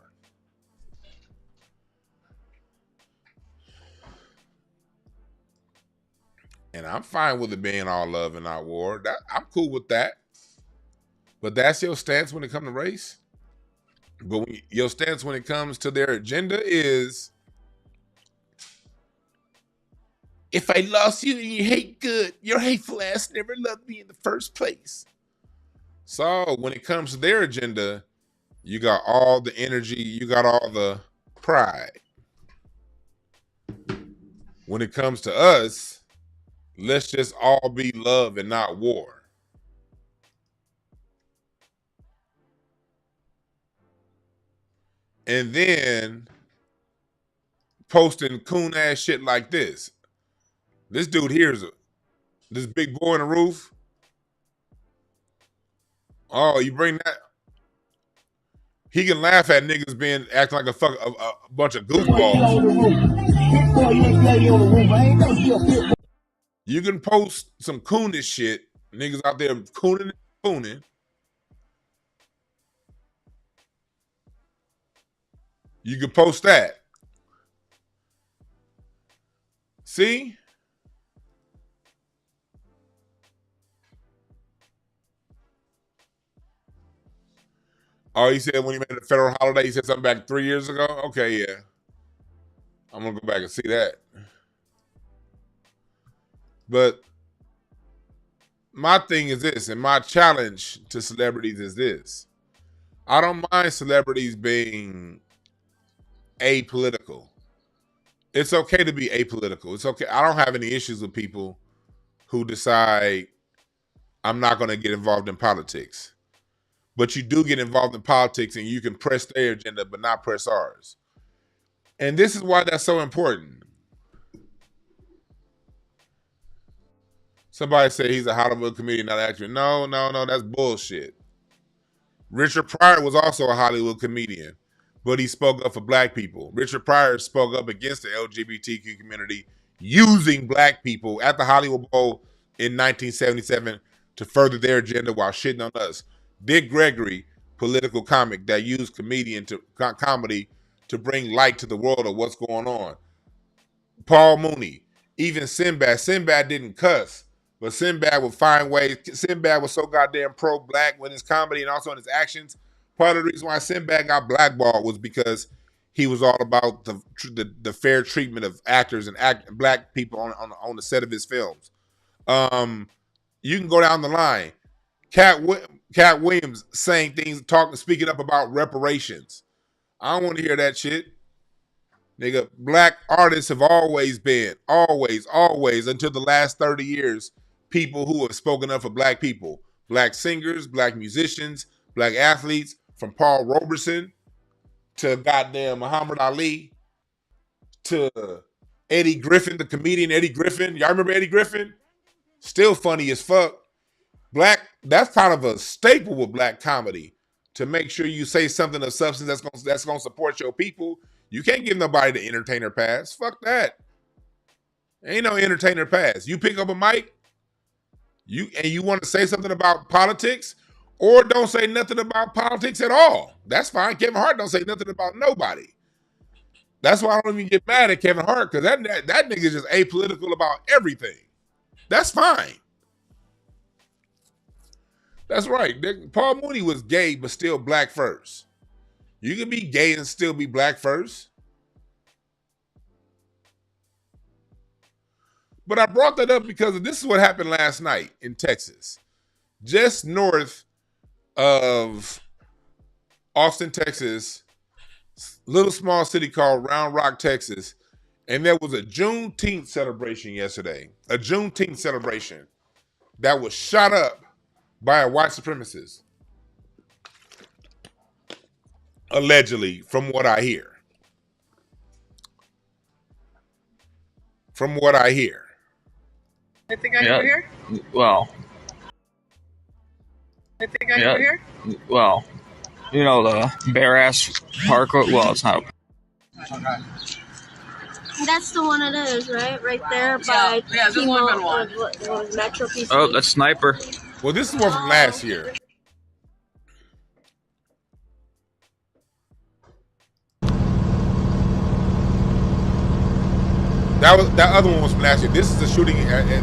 S1: And I'm fine with it being all love and not war. I'm cool with that. But that's your stance when it comes to race. But your stance when it comes to their agenda is, if I lost you and you hate good, your hateful ass never loved me in the first place. So when it comes to their agenda, you got all the energy, you got all the pride. When it comes to us, let's just all be love and not war. And then posting coon ass shit like this. This dude here is this big boy in the roof. Oh, you bring that? He can laugh at niggas being acting like a bunch of goofballs. You can post some coonish shit. Niggas out there cooning and cooning. You can post that. See? Oh, he said when he made it a federal holiday, he said something back 3 years ago? Okay, yeah. I'm going to go back and see that. But my thing is this, and my challenge to celebrities is this. I don't mind celebrities being apolitical. It's okay to be apolitical. It's okay. I don't have any issues with people who decide I'm not going to get involved in politics. But you do get involved in politics and you can press their agenda but not press ours. And this is why that's so important. Somebody said he's a Hollywood comedian, not an actor. No, that's bullshit. Richard Pryor was also a Hollywood comedian, but he spoke up for black people. Richard Pryor spoke up against the LGBTQ community using black people at the Hollywood Bowl in 1977 to further their agenda while shitting on us. Dick Gregory, political comic that used comedy to bring light to the world of what's going on. Paul Mooney, even Sinbad. Sinbad didn't cuss, but Sinbad would find ways. Sinbad was so goddamn pro-black with his comedy and also in his actions. Part of the reason why Sinbad got blackballed was because he was all about the fair treatment of actors and black people on the set of his films. You can go down the line. Cat Williams saying things, speaking up about reparations. I don't want to hear that shit. Nigga, black artists have always been, always, until the last 30 years, people who have spoken up for black people. Black singers, black musicians, black athletes, from Paul Robeson to goddamn Muhammad Ali to Eddie Griffin, the comedian Eddie Griffin. Y'all remember Eddie Griffin? Still funny as fuck. That's kind of a staple with black comedy, to make sure you say something of substance that's gonna support your people. You can't give nobody the entertainer pass. Fuck that. Ain't no entertainer pass. You pick up a mic, you want to say something about politics, or don't say nothing about politics at all. That's fine. Kevin Hart don't say nothing about nobody. That's why I don't even get mad at Kevin Hart, because that nigga is just apolitical about everything. That's fine. That's right. Paul Mooney was gay, but still black first. You can be gay and still be black first. But I brought that up because this is what happened last night in Texas. Just north of Austin, Texas, little small city called Round Rock, Texas. And there was a Juneteenth celebration yesterday. A Juneteenth celebration that was shot up by a white supremacist. Allegedly, from what I hear.
S5: Anything I can hear?
S8: Well.
S5: Anything I can hear?
S8: Well, you know, the bare ass parkour. Well, it's not.
S5: Okay.
S9: That's the one it is, right? Right there by
S5: there's only been one.
S9: Metro PC.
S8: Oh, that's Sniper.
S1: Well, this is one from last year. That other one was from last year. This is a shooting.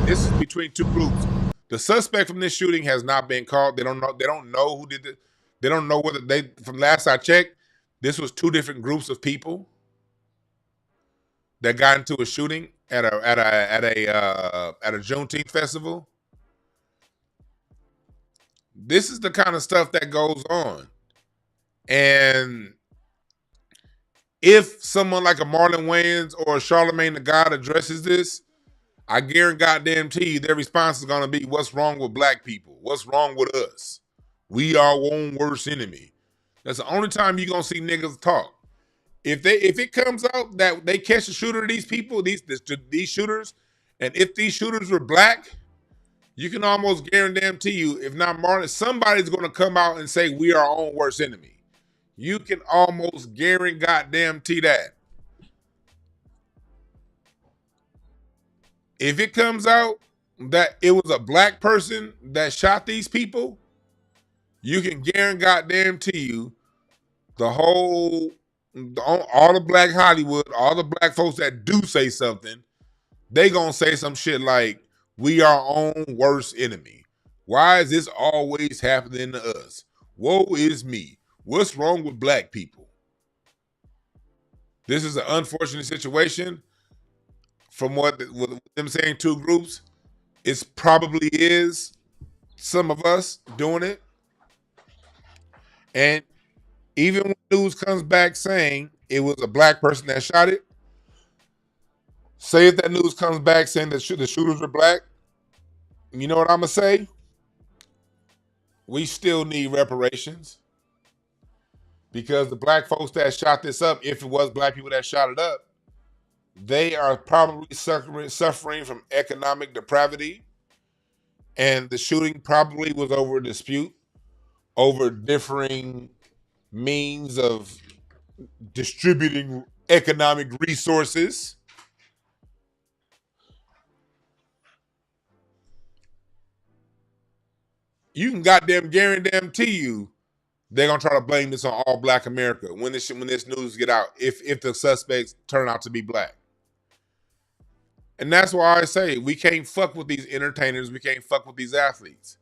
S1: This is between two groups. The suspect from this shooting has not been caught. They don't know who did it. They don't know whether they. From last I checked, this was 2 different groups of people that got into a shooting at a Juneteenth festival. This is the kind of stuff that goes on, and if someone like a Marlon Wayans or a Charlemagne the God addresses this, I guarantee you their response is going to be, what's wrong with black people? What's wrong with us? We are our own worst enemy. That's the only time you're going to see niggas talk. If it comes out that they catch a shooter of these people, these shooters, and if these shooters were black, you can almost guarantee you, if not Marlon, somebody's going to come out and say we are our own worst enemy. You can almost guarantee that. If it comes out that it was a black person that shot these people, you can guarantee you all the black Hollywood, all the black folks that do say something, they gonna say some shit like, we are our own worst enemy. Why is this always happening to us? Woe is me. What's wrong with black people? This is an unfortunate situation. From what with them saying 2 groups, it probably is some of us doing it. And even when news comes back saying it was a black person that shot it, say if that news comes back saying that the shooters were black, you know what I'm going to say? We still need reparations. Because the black folks that shot this up, if it was black people that shot it up, they are probably suffering from economic depravity. And the shooting probably was over a dispute over differing means of distributing economic resources. You can goddamn guarantee you they're gonna try to blame this on all black America when this news get out, if the suspects turn out to be black. And that's why I say we can't fuck with these entertainers, we can't fuck with these athletes.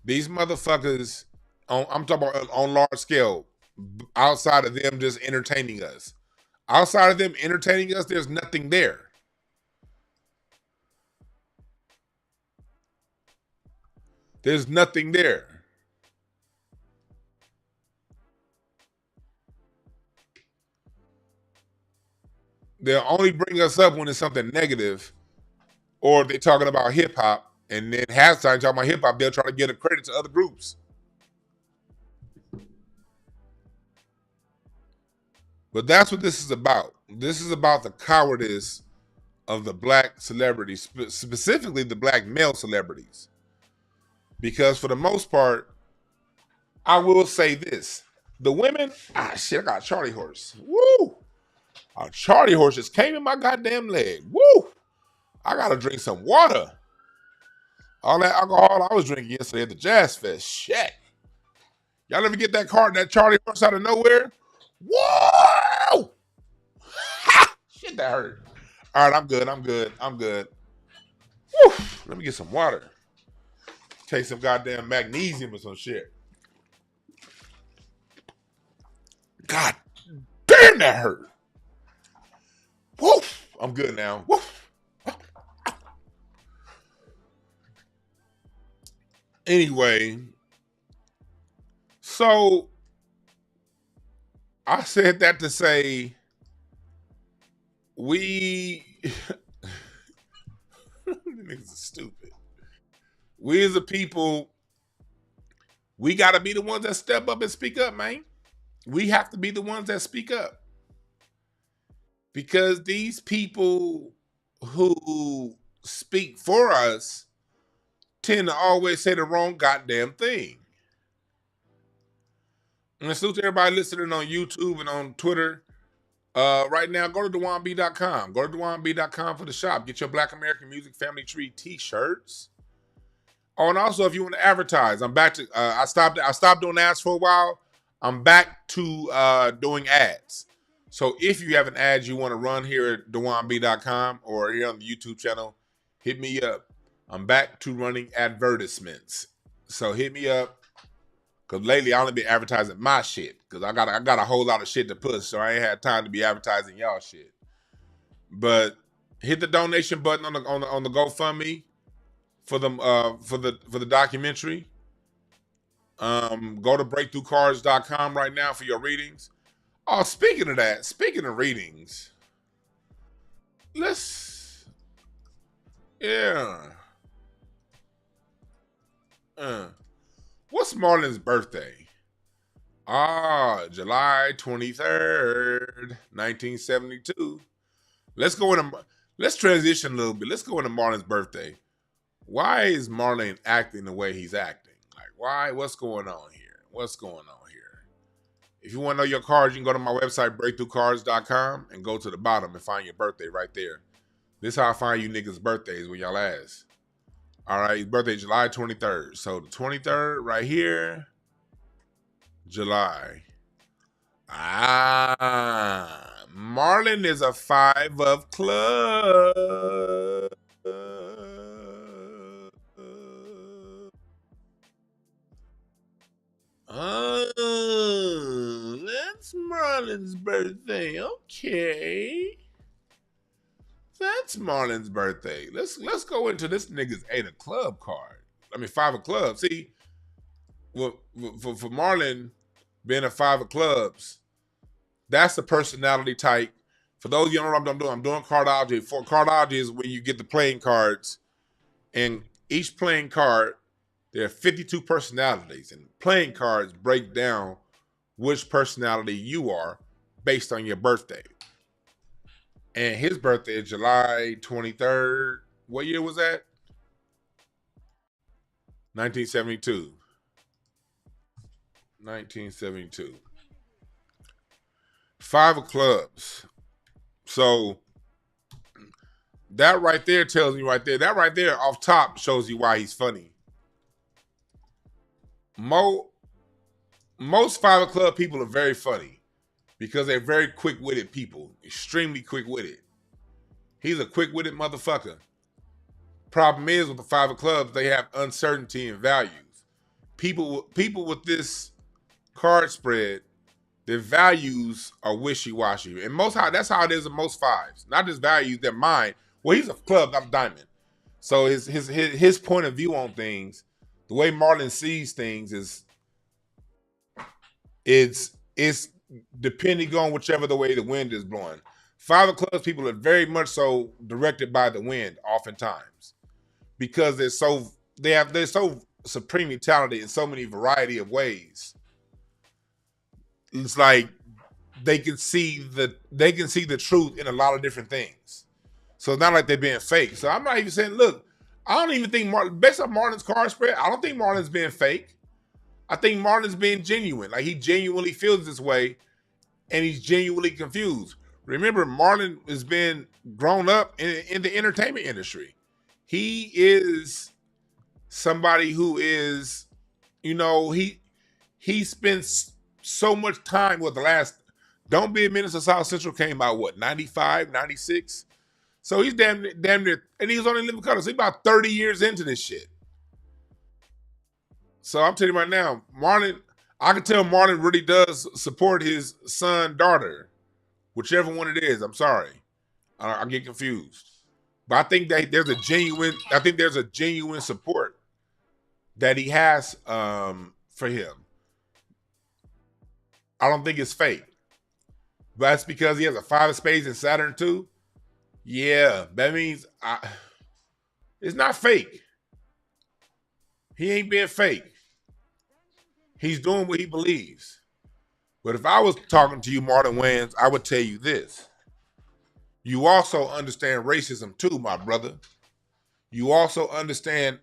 S1: These motherfuckers, I'm talking about on large scale, outside of them just entertaining us. Outside of them entertaining us, there's nothing there. There's nothing there. They'll only bring us up when it's something negative, or they're talking about hip hop, and then halftime talking about hip hop, they'll try to give a credit to other groups. But that's what this is about. This is about the cowardice of the black celebrities, specifically the black male celebrities. Because for the most part, I will say this. The women, shit, I got a Charlie horse. Woo! A Charlie horse just came in my goddamn leg. Woo! I gotta drink some water. All that alcohol I was drinking yesterday at the Jazz Fest. Shit. Y'all ever get that Charlie horse out of nowhere? Whoa! Ha! Shit, that hurt. All right, I'm good. Woo! Let me get some water. Take some goddamn magnesium or some shit. God damn, that hurt. Woo! I'm good now. Woo! Anyway, so I said that to say we niggas are stupid. We as a people, we gotta be the ones that step up and speak up, man. We have to be the ones that speak up. Because these people who speak for us tend to always say the wrong goddamn thing. And salute to everybody listening on YouTube and on Twitter. Right now, go to DewanB.com. Go to DewanB.com for the shop. Get your Black American Music Family Tree t-shirts. Oh, and also if you want to advertise, I'm back to I stopped doing ads for a while. I'm back to doing ads. So if you have an ad you want to run here at DewanB.com or here on the YouTube channel, hit me up. I'm back to running advertisements. So hit me up. Cause lately I only been advertising my shit. Cause I got a whole lot of shit to push, so I ain't had time to be advertising y'all shit. But hit the donation button on the GoFundMe for the documentary. Go to breakthroughcards.com right now for your readings. Oh, speaking of that, speaking of readings, what's Marlon's birthday? July 23rd, 1972. Let's transition a little bit. Let's go into Marlon's birthday. Why is Marlon acting the way he's acting? Like, why? What's going on here? What's going on here? If you want to know your cards, you can go to my website, breakthroughcards.com, and go to the bottom and find your birthday right there. This is how I find you niggas' birthdays when y'all ask. All right, his birthday is July 23rd. So the 23rd right here, July. Marlon is a 5 of clubs. Oh, that's Marlon's birthday. Okay. That's Marlon's birthday. Let's go into this nigga's 8 of club card. I mean 5 of clubs. See, for Marlon being a 5 of clubs, that's the personality type. For those of you who don't know what I'm doing cardology. For cardology is when you get the playing cards, and each playing card, there are 52 personalities, and playing cards break down which personality you are based on your birthday. And his birthday is July 23rd. What year was that? 1972. 1972. 5 of clubs. So that right there tells me right there. That right there off top shows you why he's funny. Most 5 of club people are very funny because they're very quick-witted people. Extremely quick-witted. He's a quick-witted motherfucker. Problem is with the 5 of clubs, they have uncertainty in values. People with this card spread, their values are wishy-washy. And that's how it is in most 5s. Not just values, they're mine. Well, he's a club, not a diamond. So his point of view on things, the way Marlon sees things it's depending on whichever the way the wind is blowing. 5 of clubs people are very much so directed by the wind oftentimes because they're so supremely talented in so many variety of ways. It's like they can see the truth in a lot of different things. So it's not like they're being fake. So I'm not even saying, look, I don't even think based on Marlon's card spread, I don't think Marlon's being fake. I think Marlon's being genuine. Like he genuinely feels this way and he's genuinely confused. Remember, Marlon has been grown up in the entertainment industry. He is somebody who is, he spends so much time with the last Don't Be a Menace to South Central came out, 95, 96? So he's damn near, and he's only Living Color. So he's about 30 years into this shit. So I'm telling you right now, Marlon, I can tell Marlon really does support his son, daughter, whichever one it is. I'm sorry. I get confused. But I think that there's a genuine support that he has for him. I don't think it's fake. But that's because he has a 5 of spades and Saturn too. Yeah, that means it's not fake. He ain't being fake. He's doing what he believes. But if I was talking to you, Marlon Wayans, I would tell you this. You also understand racism too, my brother. You also understand,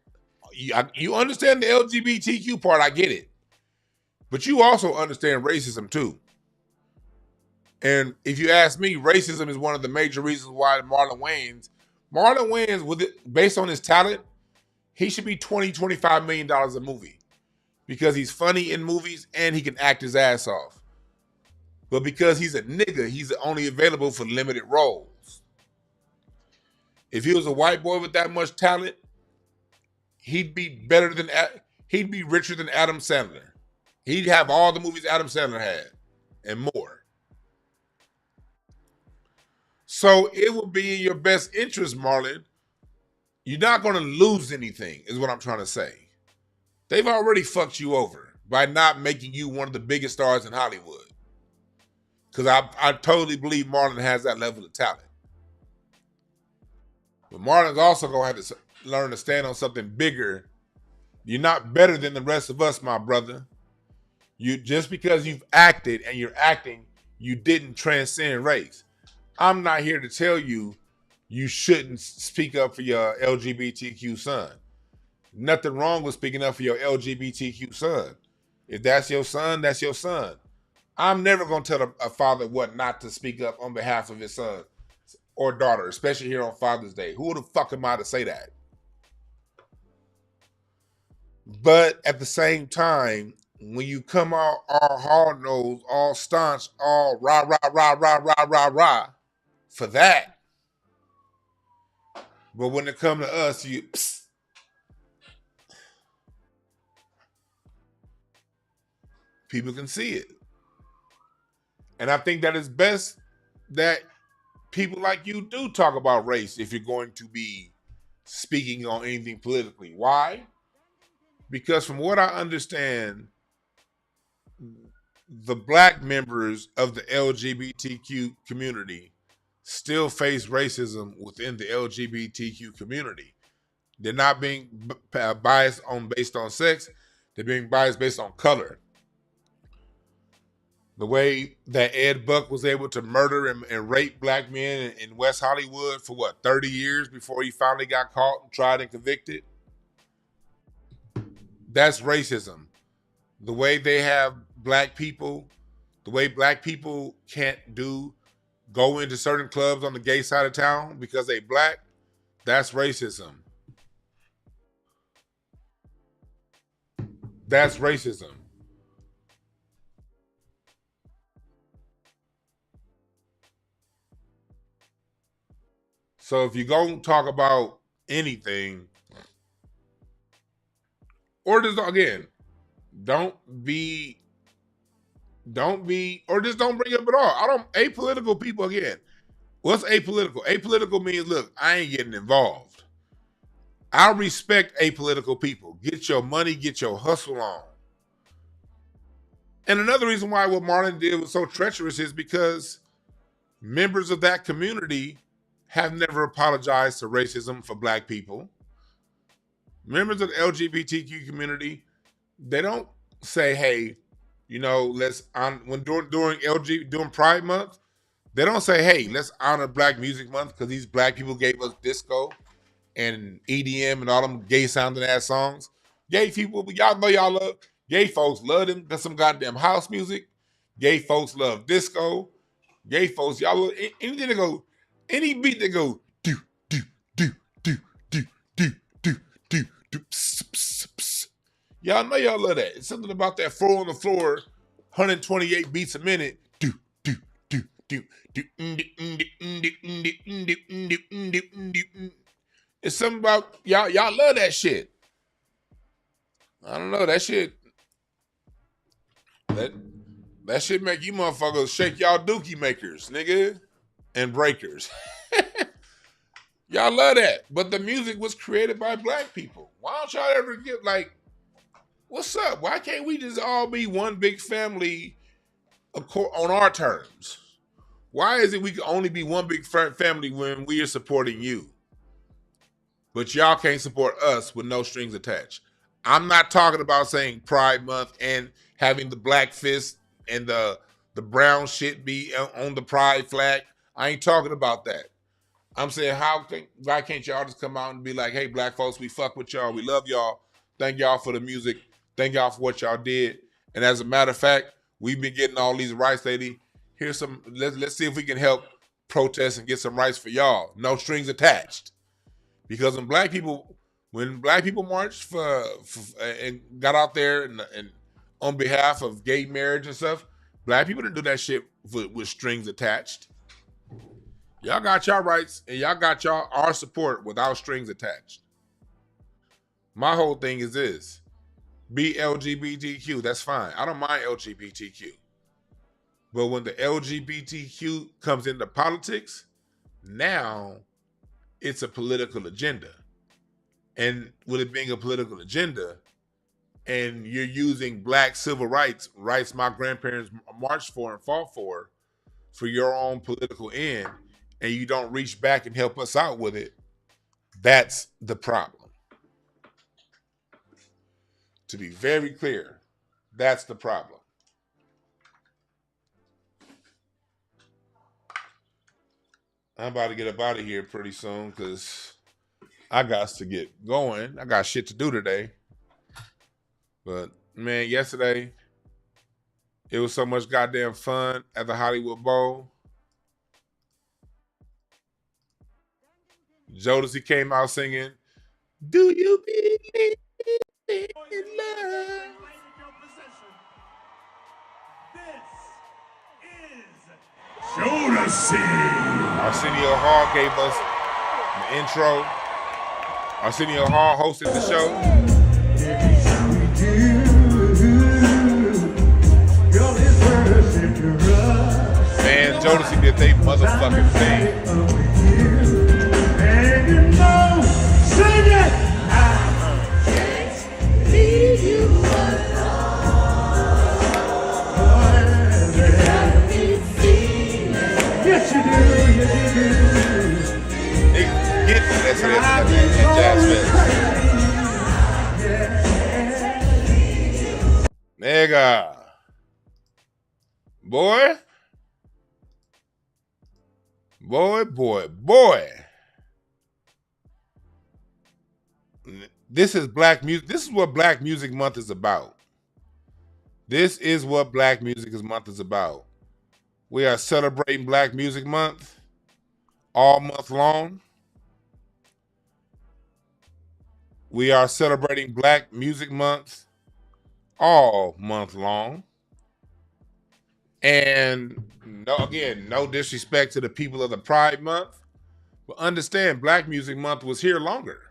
S1: you understand the LGBTQ part, I get it. But you also understand racism too. And if you ask me, racism is one of the major reasons why Marlon Wayans, with it, based on his talent, he should be $20, $25 million a movie because he's funny in movies and he can act his ass off. But because he's a nigga, he's only available for limited roles. If he was a white boy with that much talent, he'd be richer than Adam Sandler. He'd have all the movies Adam Sandler had and more. So it would be in your best interest, Marlon. You're not going to lose anything, is what I'm trying to say. They've already fucked you over by not making you one of the biggest stars in Hollywood. Because I totally believe Marlon has that level of talent. But Marlon's also going to have to learn to stand on something bigger. You're not better than the rest of us, my brother. You just because you've acted and you're acting, you didn't transcend race. I'm not here to tell you you shouldn't speak up for your LGBTQ son. Nothing wrong with speaking up for your LGBTQ son. If that's your son, that's your son. I'm never going to tell a father what not to speak up on behalf of his son or daughter, especially here on Father's Day. Who the fuck am I to say that? But at the same time, when you come out all hard-nosed, all staunch, all rah, rah, rah, rah, rah, rah, rah, for that. But when it comes to us, you... Psst. People can see it. And I think that it's best that people like you do talk about race if you're going to be speaking on anything politically. Why? Because from what I understand, the black members of the LGBTQ community still face racism within the LGBTQ community. They're not being biased based on sex. They're being biased based on color. The way that Ed Buck was able to murder and rape black men in West Hollywood for 30 years before he finally got caught and tried and convicted? That's racism. The way they have black people, the way black people can't go into certain clubs on the gay side of town because they black, that's racism. That's racism. So if you're going to talk about anything, or just, again, don't be, or just don't bring it up at all. Apolitical people, again, what's apolitical? Apolitical means, look, I ain't getting involved. I respect apolitical people. Get your money, get your hustle on. And another reason why what Marlon did was so treacherous is because members of that community have never apologized to racism for black people. Members of the LGBTQ community, they don't say, hey, during Pride Month, they don't say, hey, let's honor Black Music Month because these black people gave us disco and EDM and all them gay sounding ass songs. Gay people, y'all know y'all love, gay folks love them. That's some goddamn house music. Gay folks love disco. Gay folks, y'all love anything that go, any beat that go do do do do do do do do do pss, pss, pss. Y'all know y'all love that. It's something about that 4 on the floor, 128 beats a minute. Do do do do do. It's something about y'all. Y'all love that shit. I don't know that shit. That shit make you motherfuckers shake y'all dookie makers, nigga. And breakers. Y'all love that. But the music was created by black people. Why don't y'all ever get what's up? Why can't we just all be one big family on our terms? Why is it we can only be one big family when we are supporting you? But y'all can't support us with no strings attached. I'm not talking about saying Pride Month and having the black fist and the brown shit be on the pride flag. I ain't talking about that. I'm saying why can't y'all just come out and be like, hey, black folks, we fuck with y'all. We love y'all. Thank y'all for the music. Thank y'all for what y'all did. And as a matter of fact, we've been getting all these rights, lady. Here's some, let's see if we can help protest and get some rights for y'all. No strings attached. Because when black people marched for and got out there and on behalf of gay marriage and stuff, black people didn't do that shit with strings attached. Y'all got y'all rights and y'all got our support without strings attached. My whole thing is this. Be LGBTQ. That's fine. I don't mind LGBTQ. But when the LGBTQ comes into politics, now it's a political agenda. And with it being a political agenda, and you're using black civil rights my grandparents marched for and fought for your own political end, and you don't reach back and help us out with it, that's the problem. To be very clear, that's the problem. I'm about to get up out of here pretty soon because I got to get going. I got shit to do today. But, man, yesterday, it was so much goddamn fun at the Hollywood Bowl. Jodeci came out singing, "Do you believe in love?"
S10: Jodeci.
S1: Arsenio Hall gave us the intro. Arsenio Hall hosted the show. Man, Jodeci did they motherfucking thing.
S10: And you know, sing it. I can't leave you alone. You got me feeling. Yes, you do.
S1: Niggas get that jazz fest. Nigga. Boy. This is black music. This is what Black Music Month is about. This is what Black Music Month is about. We are celebrating Black Music Month all month long. We are celebrating Black Music Month all month long. And no disrespect to the people of the Pride Month, but understand Black Music Month was here longer.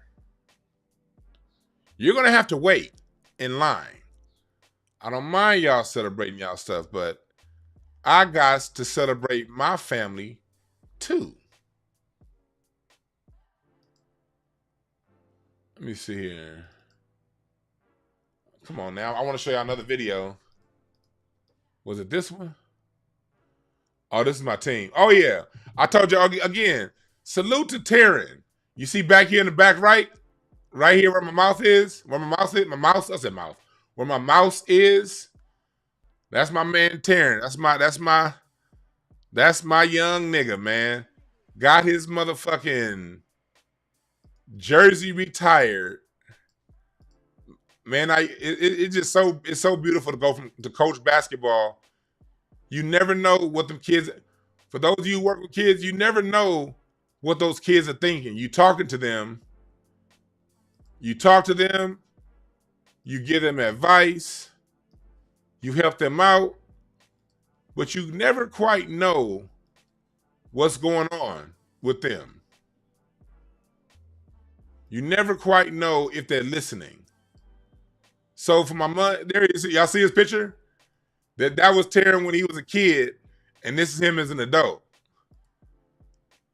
S1: You're going to have to wait in line. I don't mind y'all celebrating y'all stuff, but I got to celebrate my family too. Let me see here. Come on now. I want to show y'all another video. Was it this one? Oh, this is my team. Oh, yeah. I told y'all again, salute to Taryn. You see back here in the back right? Right here where my mouth is? Where my mouse is? My mouse? I said mouth. Where my mouse is? That's my man Taryn. That's my young nigga, man. Got his motherfucking jersey retired. Man, it's so beautiful to go to coach basketball. You never know what them kids, for those of you who work with kids, you never know what those kids are thinking. You talking to them, you talk to them, you give them advice, you help them out, but you never quite know what's going on with them. You never quite know if they're listening. So for my mom, there he is. Y'all see his picture? That was Taryn when he was a kid, and this is him as an adult.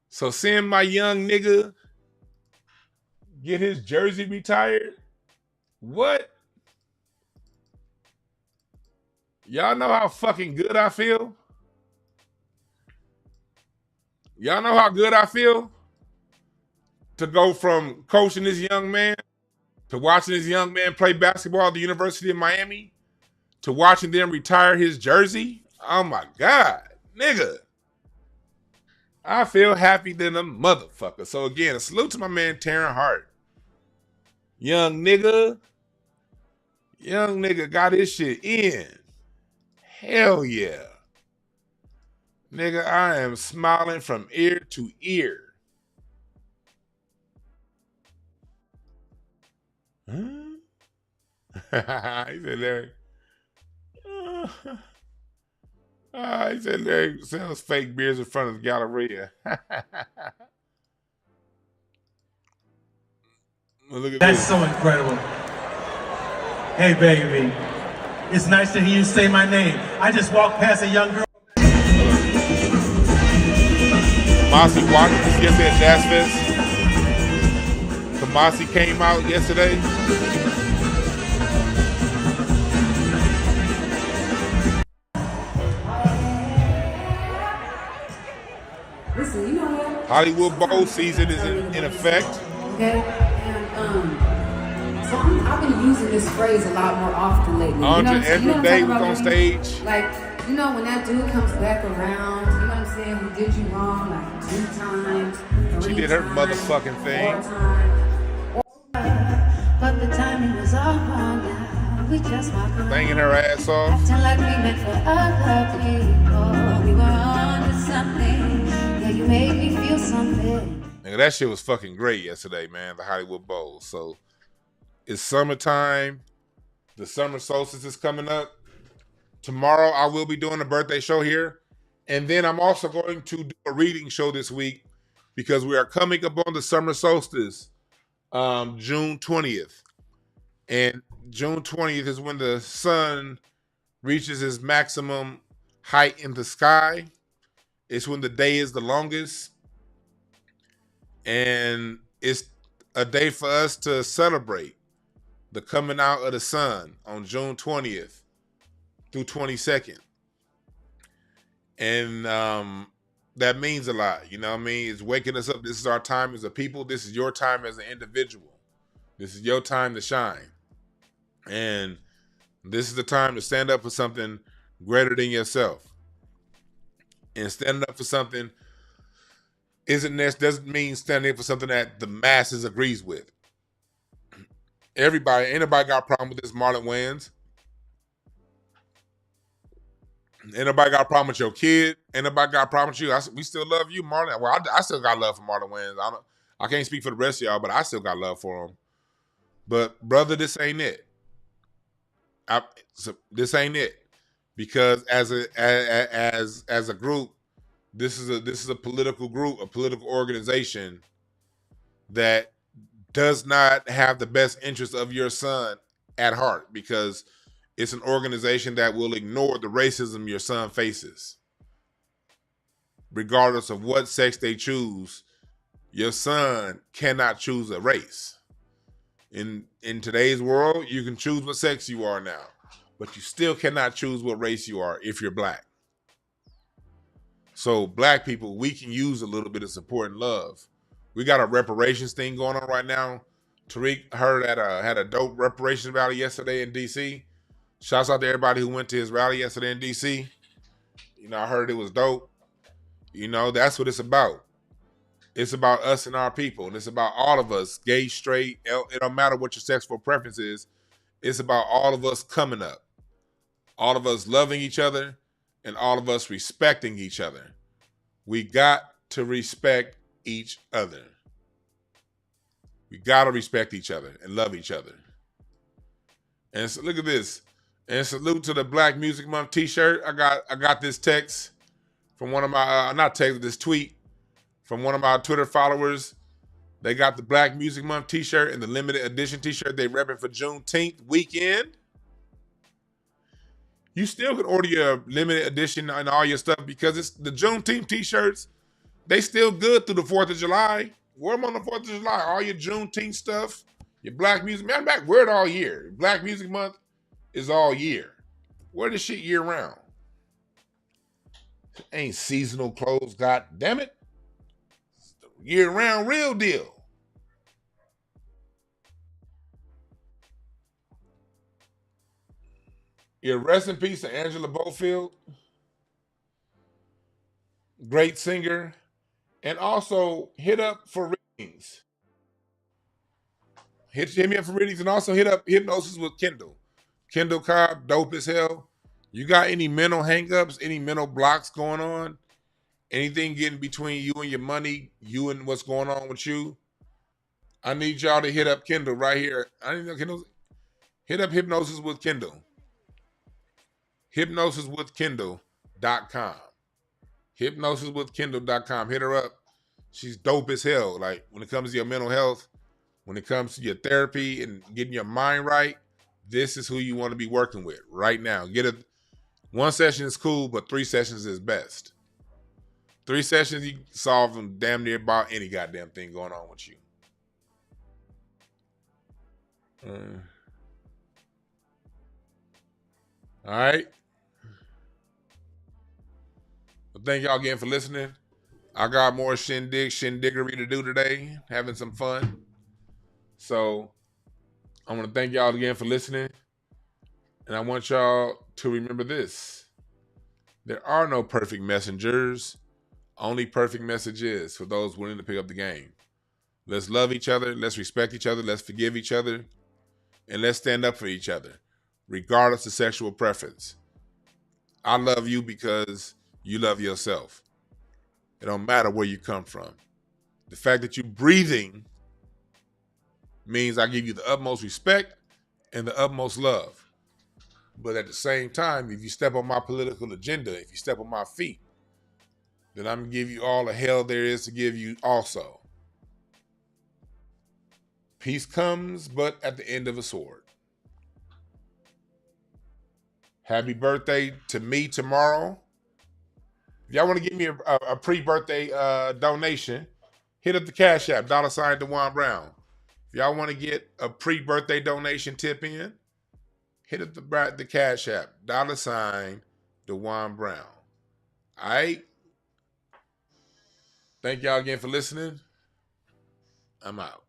S1: So seeing my young nigga get his jersey retired, what? Y'all know how fucking good I feel? Y'all know how good I feel to go from coaching this young man to watching this young man play basketball at the University of Miami to watching them retire his jersey? Oh my God, nigga. I feel happy than a motherfucker. So again, a salute to my man Taryn Hart. Young nigga got his shit in. Hell yeah. Nigga, I am smiling from ear to ear. Huh? He said Larry. He said Larry sells fake beers in front of the Galleria. Well, look at
S10: That's
S1: this.
S10: so incredible. Hey, baby. It's nice to hear you say my name. I just walked past a young girl.
S1: Kamasi watched this yesterday at Jazz Fest. Kamasi came out yesterday.
S11: Listen, you know what?
S1: Hollywood Bowl season is in effect.
S11: Okay, and so I've been using this phrase a lot more often lately.
S1: Andrew Day was on stage.
S11: Like, you know, when that dude comes back around, you know what I'm saying? Who did you wrong like 2 times, 3
S1: She did her
S11: times,
S1: motherfucking
S11: 4
S1: thing.
S11: times. But the timing was all wrong now. We just walk around.
S1: Banging her ass off.
S11: Acting like we meant for other people. We were on to something. Yeah, you made me feel something.
S1: Nigga, that shit was fucking great yesterday, man. The Hollywood Bowl. So it's summertime. The summer solstice is coming up. Tomorrow I will be doing a birthday show here. And then I'm also going to do a reading show this week because we are coming up on the summer solstice, June 20th. And June 20th is when the sun reaches its maximum height in the sky. It's when the day is the longest. And it's a day for us to celebrate the coming out of the sun on June 20th through 22nd. And that means a lot, you know what I mean? It's waking us up. This is our time as a people. This is your time as an individual. This is your time to shine. And this is the time to stand up for something greater than yourself. And standing up for something doesn't mean standing up for something that the masses agrees with. Ain't nobody got a problem with this Marlon Wayans. Ain't nobody got a problem with your kid. Ain't nobody got a problem with you. We still love you, Marlon. Well, I still got love for Marlon Wayans. I can't speak for the rest of y'all, but I still got love for him. But brother, this ain't it. This ain't it. Because as a group, this is a political group, a political organization that does not have the best interest of your son at heart, because it's an organization that will ignore the racism your son faces. Regardless of what sex they choose, your son cannot choose a race. In today's world, you can choose what sex you are now, but you still cannot choose what race you are if you're black. So black people, we can use a little bit of support and love. We got a reparations thing going on right now. Tariq heard had a dope reparations rally yesterday in DC. Shouts out to everybody who went to his rally yesterday in DC. You know, I heard it was dope. You know, that's what it's about. It's about us and our people. And it's about all of us, gay, straight, it don't matter what your sexual preference is. It's about all of us coming up. All of us loving each other and all of us respecting each other. We got to respect each other. We got to respect each other and love each other. And so look at this. And salute to the Black Music Month t-shirt. I got this text from one of my, this tweet from one of my Twitter followers. They got the Black Music Month t-shirt and the limited edition t-shirt they repping for Juneteenth weekend. You still can order your limited edition and all your stuff because it's the Juneteenth t-shirts. They still good through the 4th of July. Wear them on the 4th of July. All your Juneteenth stuff, your Black Music, man, back, wear it all year. Black Music Month is all year. Wear this shit year round. Ain't seasonal clothes, god damn it. Year round, real deal. Yeah, rest in peace to Angela Bofield. Great singer. And also hit up for readings. Hit me up for readings and also hit up Hypnosis with Kendall. Kendall Cobb, dope as hell. You got any mental hangups, any mental blocks going on? Anything getting between you and your money, you and what's going on with you? I need y'all to hit up Kendall right here. I need Kendall. Hit up Hypnosis with Kendall. HypnosisWithKendall.com. HypnosisWithKendall.com. Hit her up. She's dope as hell. Like when it comes to your mental health, When it comes to your therapy and getting your mind right, this is who you want to be working with right now. One session is cool, but 3 sessions is best. 3 sessions, you solve them damn near about any goddamn thing going on with you. All right. Well, thank y'all again for listening. I got more shindiggery to do today, having some fun. So I want to thank y'all again for listening. And I want y'all to remember this. There are no perfect messengers, only perfect messages for those willing to pick up the game. Let's love each other, let's respect each other, let's forgive each other, and let's stand up for each other, regardless of sexual preference. I love you because you love yourself. It don't matter where you come from. The fact that you're breathing means I give you the utmost respect and the utmost love. But at the same time, if you step on my political agenda, if you step on my feet, then I'm going to give you all the hell there is to give you also. Peace comes, but at the end of a sword. Happy birthday to me tomorrow. If y'all want to give me a pre-birthday donation, hit up the Cash App, $ DeJuan Brown. If y'all want to get a pre-birthday donation tip in, hit up the Cash App, $ DeJuan Brown. All right? Thank y'all again for listening. I'm out.